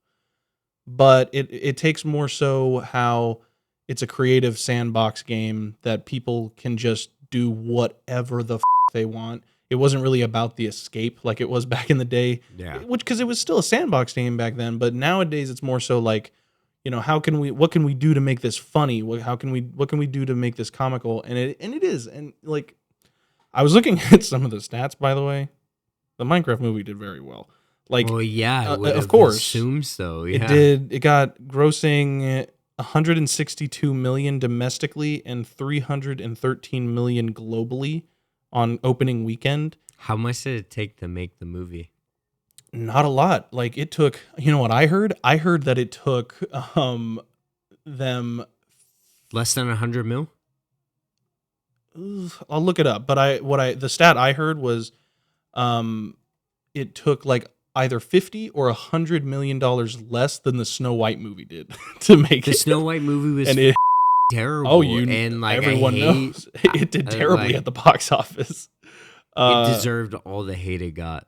but it takes more so how it's a creative sandbox game that people can just do whatever the they want. It wasn't really about the escape like it was back in the day. Yeah. Which, because it was still a sandbox game back then, but nowadays it's more so like, what can we do to make this funny? What can we do to make this comical? And it is. And like, I was looking at some of the stats, by the way. The Minecraft movie did very well. Like, well, yeah, I would of have course, assumed so. Yeah. it did. It got grossing 162 million domestically and 313 million globally on opening weekend. How much did it take to make the movie? Not a lot. Like, it took, you know what I heard? I heard that it took them Less than 100 mil? I'll look it up, but the stat I heard was it took like either 50 or $100 million less than the Snow White movie did to make The it. Snow White movie was And it, terrible. and like everyone I hate, knows it did terribly like, at the box office. It deserved all the hate it got.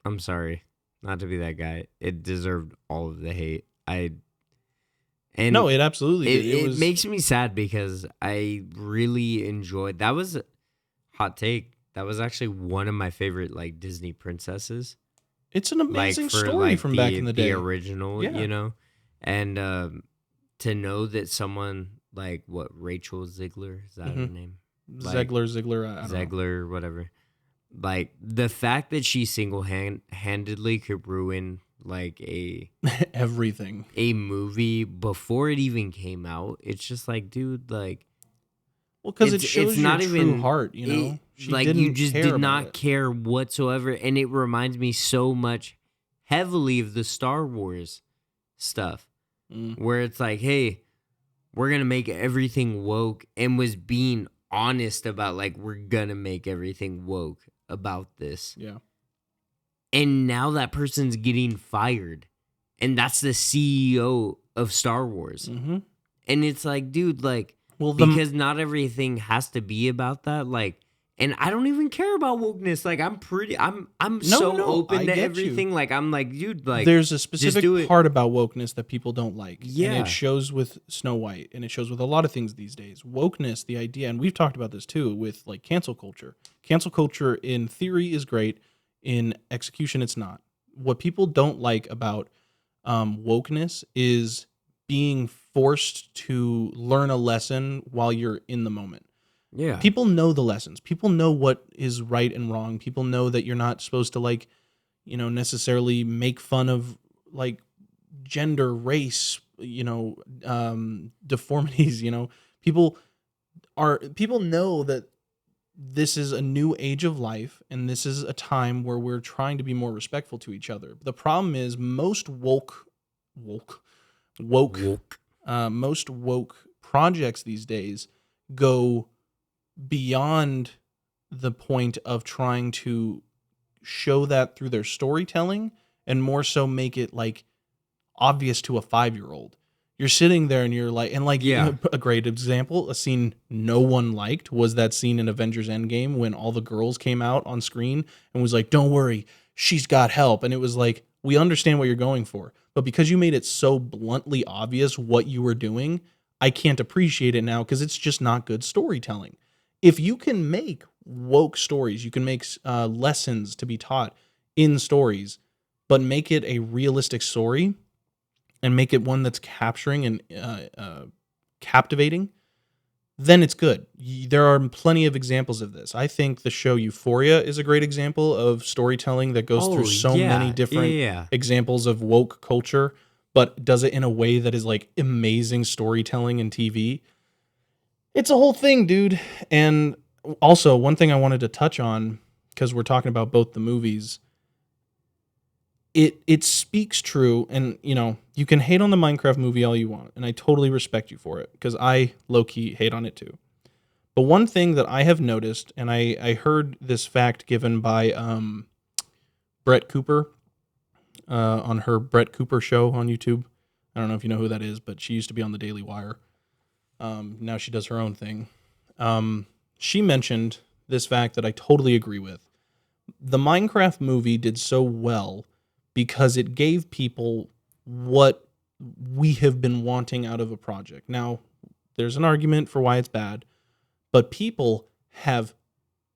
I'm sorry, not to be that guy. It deserved all of the hate. No, it absolutely did. It makes me sad because I really enjoyed. That was a hot take. That was actually one of my favorite like Disney princesses. It's an amazing for, story from back in the day. The original, Yeah. you know, and to know that someone like Rachel Ziegler, is that her name? Ziegler, I don't know. Ziegler, whatever. Like the fact that she single-handedly could ruin like everything, a movie before it even came out. It's just like, dude, like, well, because it shows it's your not true even heart, you know. Like you just did not care whatsoever, and it reminds me so much heavily of the Star Wars stuff, where it's like, hey, we're gonna make everything woke, and was being honest about like we're gonna make everything woke about this. Yeah. And now that person's getting fired, and that's the CEO of Star Wars. Mm-hmm. And it's like, dude, like, well, because not everything has to be about that. Like, and I don't even care about wokeness. Like, I'm so open to everything. You. Like, I'm like, dude, like, there's a specific part about wokeness that people don't like. Yeah. And it shows with Snow White, and it shows with a lot of things these days. Wokeness, the idea, and we've talked about this too with like cancel culture. Cancel culture in theory is great. In execution, it's not. What people don't like about wokeness is being forced to learn a lesson while you're in the moment. Yeah. People know the lessons. People know what is right and wrong. People know that you're not supposed to like, you know, necessarily make fun of like gender, race, you know, deformities, you know. People know that this is a new age of life, and this is a time where we're trying to be more respectful to each other. The problem is most woke projects these days go beyond the point of trying to show that through their storytelling, and more so make it like obvious to a 5-year-old. You're sitting there and you're like, and like, yeah. A great example, a scene no one liked was that scene in Avengers Endgame when all the girls came out on screen and was like, don't worry, she's got help. And it was like, we understand what you're going for, but because you made it so bluntly obvious what you were doing, I can't appreciate it now because it's just not good storytelling. If you can make woke stories, you can make lessons to be taught in stories, but make it a realistic story, and make it one that's capturing and captivating, then it's good. There are plenty of examples of this. I think the show Euphoria is a great example of storytelling that goes through so many different examples of woke culture, but does it in a way that is like amazing storytelling in TV. It's a whole thing, dude. And also, one thing I wanted to touch on, because we're talking about both the movies, it speaks true, and you know, you can hate on the Minecraft movie all you want, and I totally respect you for it, because I low-key hate on it too. But one thing that I have noticed, and I heard this fact given by Brett Cooper on her Brett Cooper show on YouTube. I don't know if you know who that is, but she used to be on the Daily Wire. Now she does her own thing. She mentioned this fact that I totally agree with. The Minecraft movie did so well because it gave people what we have been wanting out of a project. Now, there's an argument for why it's bad, but people have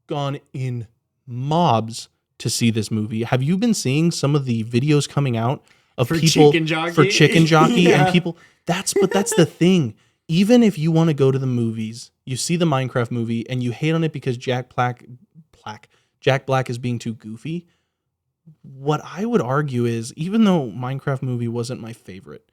gone in mobs to see this movie. Have you been seeing some of the videos coming out of For people Chicken Jockey? for Chicken Jockey Yeah. and people? That's the thing. Even if you want to go to the movies, you see the Minecraft movie and you hate on it because Jack Black is being too goofy. What I would argue is, even though Minecraft movie wasn't my favorite,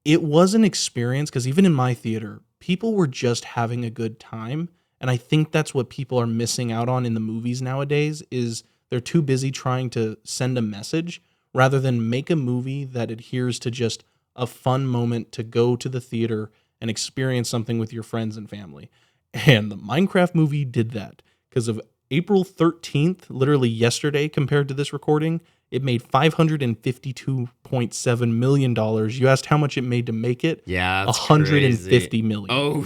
it was an experience because even in my theater, people were just having a good time. And I think that's what people are missing out on in the movies nowadays is they're too busy trying to send a message rather than make a movie that adheres to just a fun moment to go to the theater and experience something with your friends and family. And the Minecraft movie did that because of April 13th, literally yesterday compared to this recording, it made $552.7 million. You asked how much it made to make it? Yeah, that's 150 crazy. million. Oh,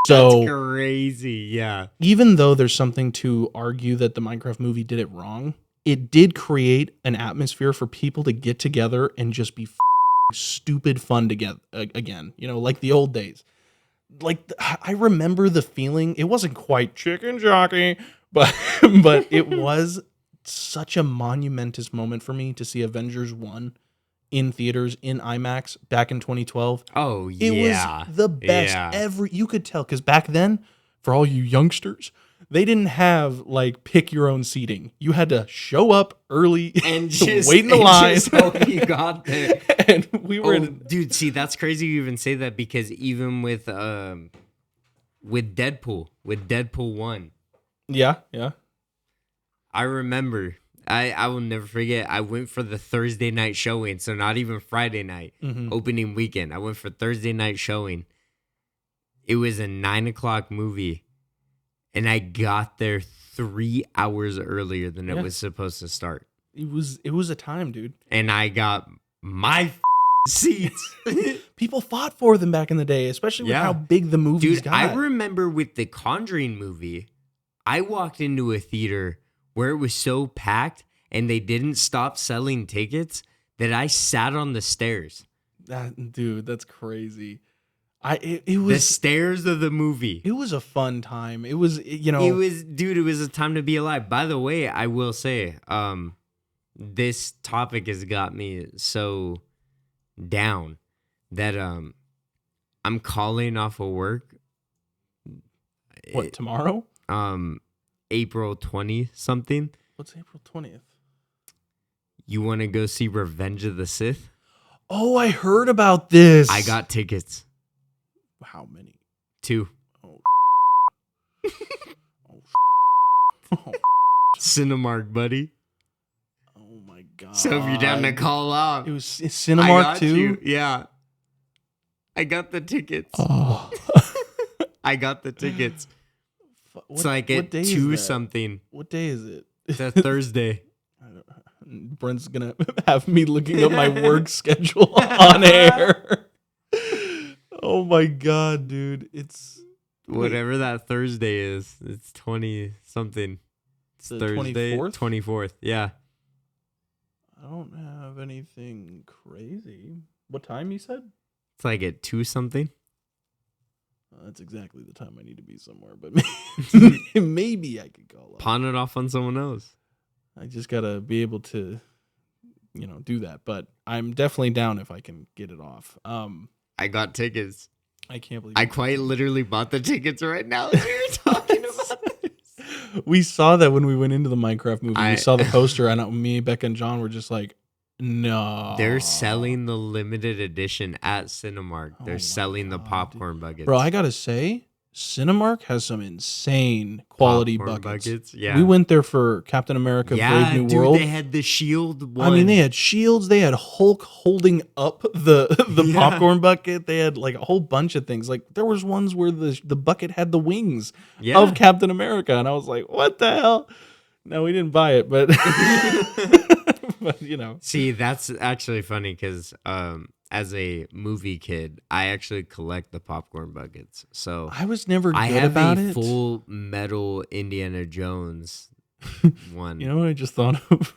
So that's crazy. Yeah. even though there's something to argue that the Minecraft movie did it wrong, it did create an atmosphere for people to get together and just be stupid fun together again, like the old days. Like I remember the feeling. It wasn't quite Chicken Jockey, but it was such a monumentous moment for me to see Avengers 1 in theaters in IMAX back in 2012. Oh, It yeah. was the best Yeah. ever. You could tell because back then, for all you youngsters, they didn't have like pick your own seating. You had to show up early And just wait in the line. Just hope you got there. And we were Oh, in. dude, see, that's crazy you even say that because even with Deadpool 1, Yeah. I remember I will never forget. I went for the Thursday night showing, so not even Friday night, opening weekend. I went for Thursday night showing. It was a 9:00 movie, and I got there 3 hours earlier than it Yeah. was supposed to start. It was a time, dude. And I got my seats. People fought for them back in the day, especially with Yeah. how big the movies Dude, got. I remember with the Conjuring movie, I walked into a theater where it was so packed and they didn't stop selling tickets that I sat on the stairs. Dude, that's crazy. It The was stairs of the movie. it was a fun time. It was It was a time to be alive. By the way, I will say, this topic has got me so down that I'm calling off of work. what, tomorrow? April 20 something. What's April 20th? You want to go see Revenge of the Sith? Oh, I heard about this. I got tickets. how many? 2. Oh, Cinemark, buddy. oh my god. So if you're down to call off, It was it's I Cinemark got too. you. Yeah. I got the tickets. Oh. I got the tickets. It's like what at day is 2 that? something. What day is it? It's a Thursday. Brent's gonna have me looking up my work schedule on air. Oh my god, dude! It's Whatever that Thursday is. It's 20 something. It's The Thursday. 24th? 24th. Yeah. I don't have anything crazy. What time you said? It's like at 2 something. That's exactly the time I need to be somewhere, but maybe I could call up. Pawn it off on someone else. I just gotta be able to, do that. But I'm definitely down if I can get it off. I got tickets. I can't believe I quite literally bought the tickets right now as we were talking about this. we saw that when we went into the Minecraft movie. I- We saw the poster, and me, Becca, and John were just like, "No." They're selling the limited edition at Cinemark. Oh They're my selling the God, popcorn buckets. Bro, I gotta say, Cinemark has some insane quality Popcorn buckets. Yeah. We went there for Captain America: yeah, Brave New dude, World. they had the shield one. I mean, they had shields. They had Hulk holding up the Yeah. popcorn bucket. They had like a whole bunch of things. Like there was ones where the bucket had the wings yeah. of Captain America, and I was like, "What the hell?" No, we didn't buy it, but but See, that's actually funny because as a movie kid, I actually collect the popcorn buckets. So I was never good I have about a it. full metal Indiana Jones one. You know what I just thought of?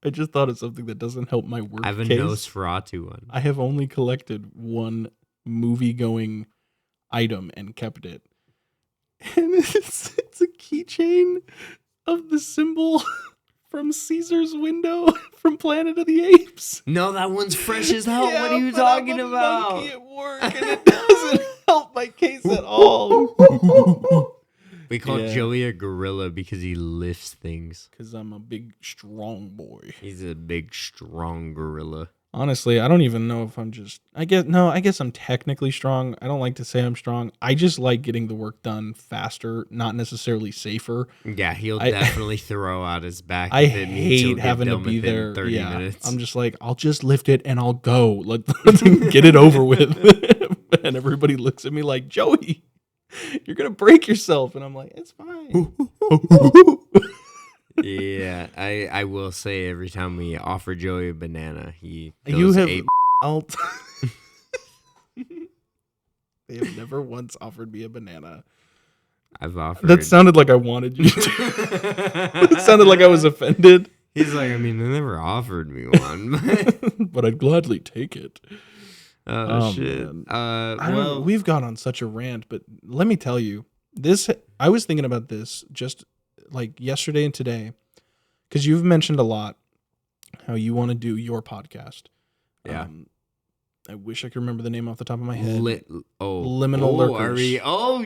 I just thought of something that doesn't help my work I have a case. Nosferatu one. I have only collected one movie-going item and kept it. And it's a keychain of the symbol from Caesar's window from Planet of the Apes. No, that one's fresh as hell. Yeah, What are you but I'm talking a about? monkey at work, and it doesn't help my case at all. We call Yeah. Joey a gorilla because he lifts things. Because I'm a big, strong boy. He's a big, strong gorilla. Honestly, I don't even know if I'm just... I guess I'm technically strong. I don't like to say I'm strong. I just like getting the work done faster, not necessarily safer. Yeah, he'll definitely throw out his back. I if it means he'll hate get having to done be within there. 30 Yeah, minutes. I'm just like, I'll just lift it and I'll go. Let's get it over with. And everybody looks at me like, Joey, you're going to break yourself. And I'm like, it's fine. Yeah, I will say every time we offer Joey a banana, he You goes have... ape. They have never once offered me a banana. I've offered. That sounded like I wanted you to. It sounded like I was offended. He's like, I mean, they never offered me one. But I'd gladly take it. Oh, shit. Man. Well, We've gone on such a rant, but let me tell you, I was thinking about this just like yesterday and today, because you've mentioned a lot how you want to do your podcast. Yeah. I wish I could remember the name off the top of my head. Liminal Lurkers. Are we? Oh,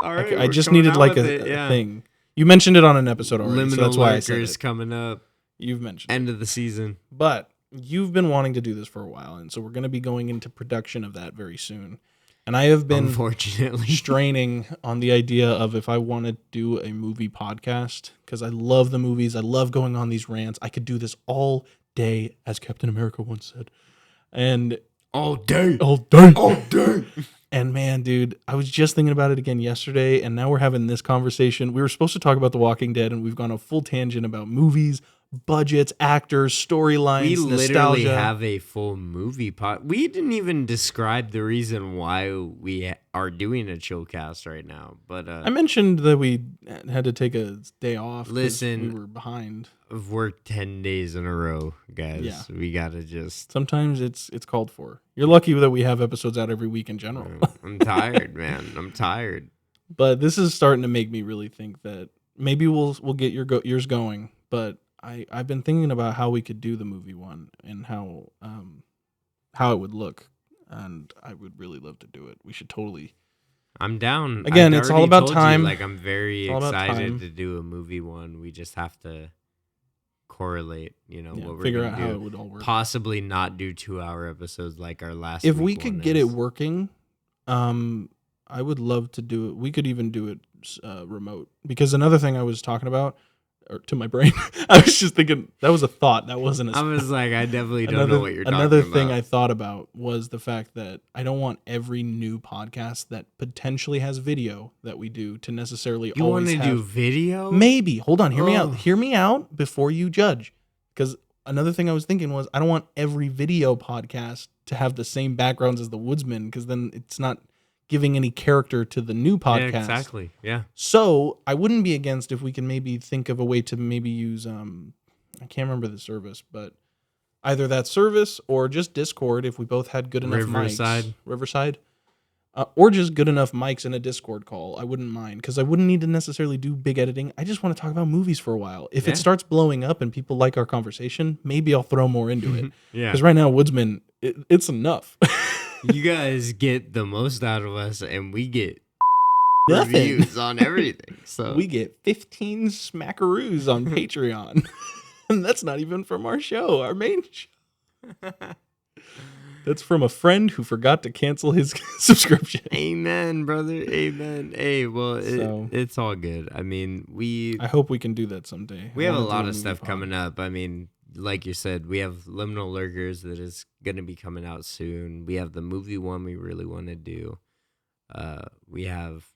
all right. I just needed like a thing. You mentioned it on an episode already, so that's why I said Lurkers it. coming up. You've mentioned End of the season. But you've been wanting to do this for a while, and so we're going to be going into production of that very soon. And I have been unfortunately straining on the idea of if I want to do a movie podcast, because I love the movies. I love going on these rants. I could do this all day, as Captain America once said. And all day. And man, dude, I was just thinking about it again yesterday, and now we're having this conversation. We were supposed to talk about The Walking Dead, and we've gone a full tangent about movies, budgets, actors, storylines, We nostalgia. literally have a full movie pod. We didn't even describe the reason why we are doing a Chillcast right now. But I mentioned that we had to take a day off. 'cause Listen, we were behind. I've worked 10 days in a row, guys. Yeah. We gotta just. Sometimes it's called for. You're lucky that we have episodes out every week in general. I'm tired, man. I'm tired. But this is starting to make me really think that maybe we'll get yours going. But I've been thinking about how we could do the movie one and how it would look, and I would really love to do it. We should totally. I'm down. Again, I've it's all already about told you, time. like, I'm very It's all about excited time. to do a movie one. We just have to correlate, what we're figure gonna out do. how it would all work. Possibly not do 2-hour episodes like our last. If we week could one get is. it working, I would love to do it. We could even do it remote, because another thing I was talking about, or to my brain, I was just thinking that was a thought. That wasn't a. I was like, I definitely don't know what you're talking about. Another thing I thought about was the fact that I don't want every new podcast that potentially has video that we do to necessarily You want always to have. do video? Maybe. Hold on. Hear me out. Ugh. Hear me out before you judge. Because another thing I was thinking was I don't want every video podcast to have the same backgrounds as the Woodsman, because then it's not giving any character to the new podcast. Yeah, exactly. Yeah. So I wouldn't be against if we can maybe think of a way to maybe use I can't remember the service, but either that service or just Discord if we both had good enough mics. Riverside. Or just good enough mics in a Discord call. I wouldn't mind, because I wouldn't need to necessarily do big editing. I just want to talk about movies for a while. If it starts blowing up and people like our conversation, maybe I'll throw more into it. Yeah. Because right now, Woodsman, it's enough. You guys get the most out of us, and we get Nothing. reviews on everything. So We get 15 smackaroos on Patreon. And that's not even from our show, our main show. That's from a friend who forgot to cancel his subscription. Amen, brother. Amen. Hey, well, it's all good. I mean, I hope we can do that someday. we I have a wanna do lot of movie stuff pod. coming up. I mean, like you said, we have Liminal Lurkers that is going to be coming out soon. We have the movie one we really want to do. We have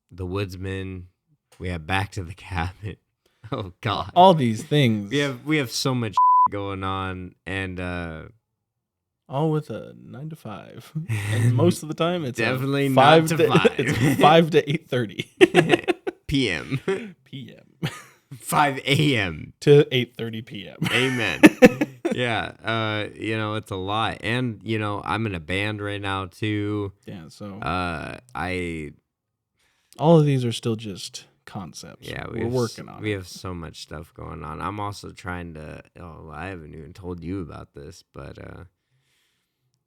The Woodsman. We have Back to the Cabin. Oh God, All these things. we have so much going on, and all with a 9 to 5. And most of the time it's Definitely 5 not to 5. It's 5 to 8:30 p.m. p.m. 5 a.m. to 8:30 p.m. Amen. Yeah, it's a lot, and I'm in a band right now too. Yeah, so I all of these are still just concepts. Yeah, we're working on we it. have so much stuff going on. I'm also trying to. Oh, I haven't even told you about this, but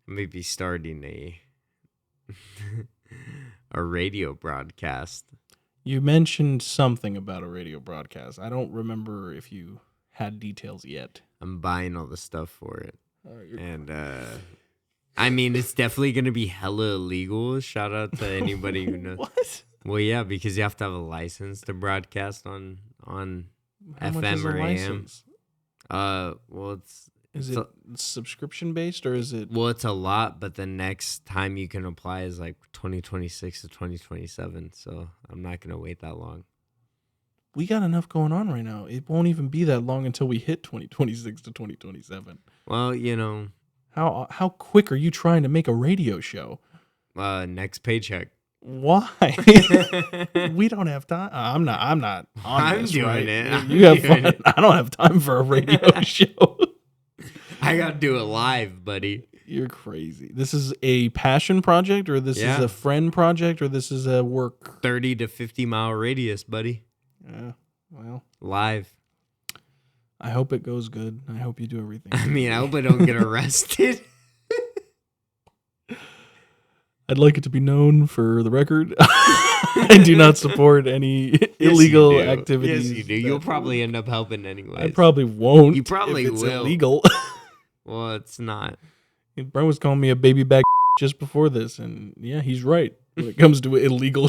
maybe starting a radio broadcast. You mentioned something about a radio broadcast. I don't remember if you had details yet. I'm buying all the stuff for it, and I mean, it's definitely gonna be hella illegal. Shout out to anybody who knows. What? Well, yeah, because you have to have a license to broadcast on How much FM is a or AM. license? Well, Is it subscription based or is it? Well, it's a lot, but the next time you can apply is like 2026 to 2027. So I'm not gonna wait that long. We got enough going on right now. It won't even be that long until we hit 2026 to 2027. Well, you know, how quick are you trying to make a radio show? next paycheck. Why? We don't have time. I'm not on I'm this, doing right? it. You have doing fun. it. I don't have time for a radio show. I gotta do it live, buddy. You're crazy. This is a passion project, or this is Yeah. a friend project, or this is a work. 30 to 50 mile radius, buddy. Yeah. Well, Live. I hope it goes good. I hope you do everything. I mean, I hope I don't get arrested. I'd like it to be known for the record. I do not support any illegal Yes, you do. activities. Yes, you do. You'll probably end up helping anyway. I probably won't. You probably if it's will. illegal. Well, it's not. Brent was calling me a baby back just before this, and yeah, he's right when it comes to illegal.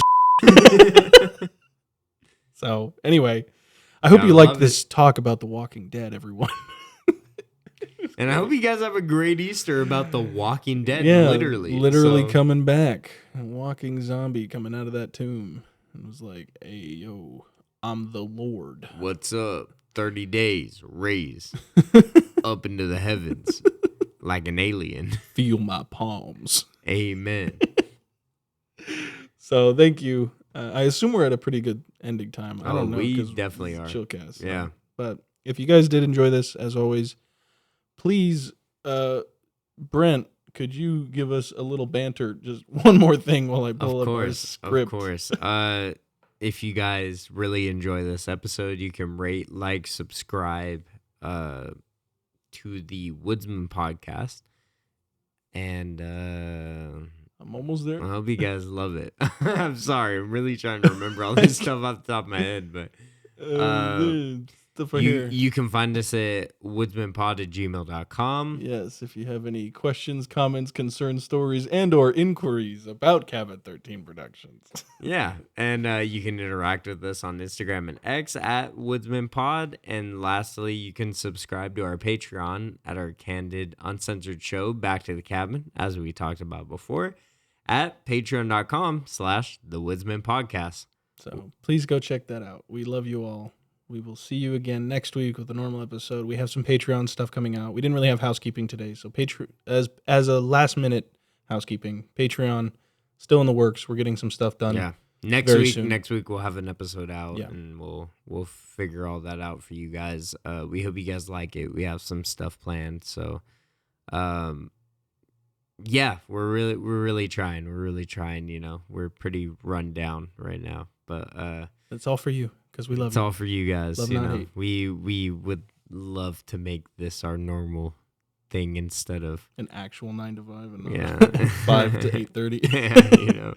So anyway, I hope you like this talk about The Walking Dead, everyone. And I hope you guys have a great Easter about The Walking Dead. Yeah, literally literally So, coming back, a walking zombie coming out of that tomb, and was like, "Hey, yo, I'm the Lord." What's up? 30 days, raise up into the heavens like an alien. Feel my palms. Amen. So thank you. I assume we're at a pretty good ending time. I don't know. We 'cause definitely it's are. Chillcast. Yeah. But if you guys did enjoy this, as always, please, Brent, could you give us a little banter? Just one more thing while I pull up our script. Of course. If you guys really enjoy this episode, you can rate, like, subscribe to the Woodsman podcast. And I'm almost there. I hope you guys love it. I'm sorry. I'm really trying to remember all this stuff off the top of my head. But Stuff right here. you can find us at woodsmanpod@gmail.com. Yes, if you have any questions, comments, concerns, stories, and or inquiries about Cabot 13 Productions. Yeah, and you can interact with us on Instagram and X at WoodsmanPod. And lastly, you can subscribe to our Patreon at our candid, uncensored show, Back to the Cabin, as we talked about before, at patreon.com/The Woodsman Podcast. So please go check that out. We love you all. We will see you again next week with a normal episode. We have some Patreon stuff coming out. We didn't really have housekeeping today, so as a last minute housekeeping, Patreon still in the works. We're getting some stuff done. Yeah. Very Next soon. week we'll have an episode out, Yeah. and we'll figure all that out for you guys. We hope you guys like it. We have some stuff planned, so yeah, we're really trying. We're really trying. You know, we're pretty run down right now, but It's all for you because we love it's you. all for you guys. Love, you not know, hate. we would love to make this our normal thing instead of An actual 9 to 5 and not Yeah. 5 to 8:30. yeah, you know,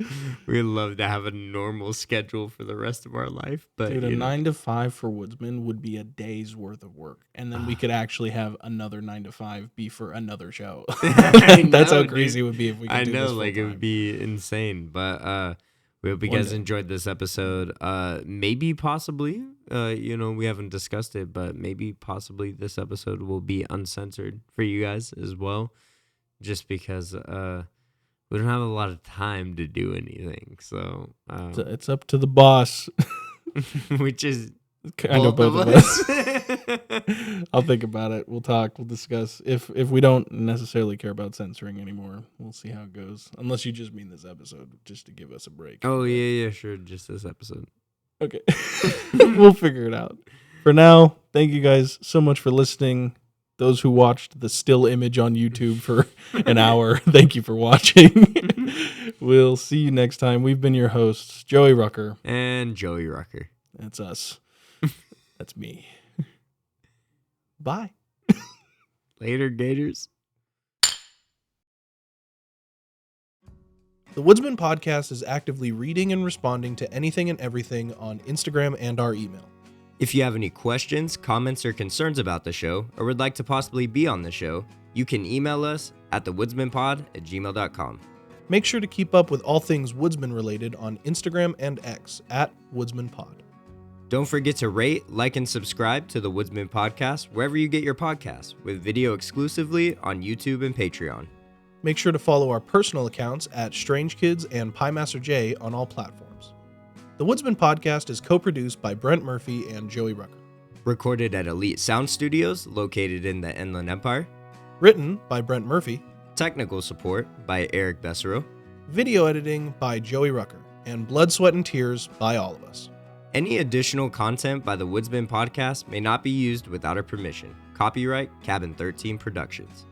we'd love to have a normal schedule for the rest of our life. But Dude, a you know. 9 to 5 for Woodsman would be a day's worth of work. And then we could actually have another 9 to 5 be for another show. I That's how know, crazy dude. it would be if we could I do know, this like it full-time. would be insane. But we hope you One guys day. enjoyed this episode. Maybe possibly, you know, we haven't discussed it, but maybe possibly this episode will be uncensored for you guys as well. Just because we don't have a lot of time to do anything. So It's up to the boss. which is Kind of both of us. I'll think about it. We'll talk. We'll discuss. If we don't necessarily care about censoring anymore, we'll see how it goes. Unless you just mean this episode, just to give us a break. Oh yeah, sure. Just this episode. Okay. We'll figure it out. For now, thank you guys so much for listening. Those who watched the still image on YouTube for an hour, thank you for watching. We'll see you next time. We've been your hosts, Joey Rucker. And Joey Rucker. That's us. That's me. Bye. Later, Gators. The Woodsman Podcast is actively reading and responding to anything and everything on Instagram and our email. If you have any questions, comments, or concerns about the show, or would like to possibly be on the show, you can email us at thewoodsmanpod@gmail.com. Make sure to keep up with all things Woodsman related on Instagram and X at WoodsmanPod. Don't forget to rate, like, and subscribe to the Woodsman Podcast wherever you get your podcasts, with video exclusively on YouTube and Patreon. Make sure to follow our personal accounts at Strange Kids and PieMasterJ on all platforms. The Woodsman Podcast is co-produced by Brent Murphy and Joey Rucker. Recorded at Elite Sound Studios, located in the Inland Empire. Written by Brent Murphy. Technical support by Eric Bessero. Video editing by Joey Rucker. And blood, sweat, and tears by all of us. Any additional content by the Woodsman Podcast may not be used without our permission. Copyright Cabin 13 Productions.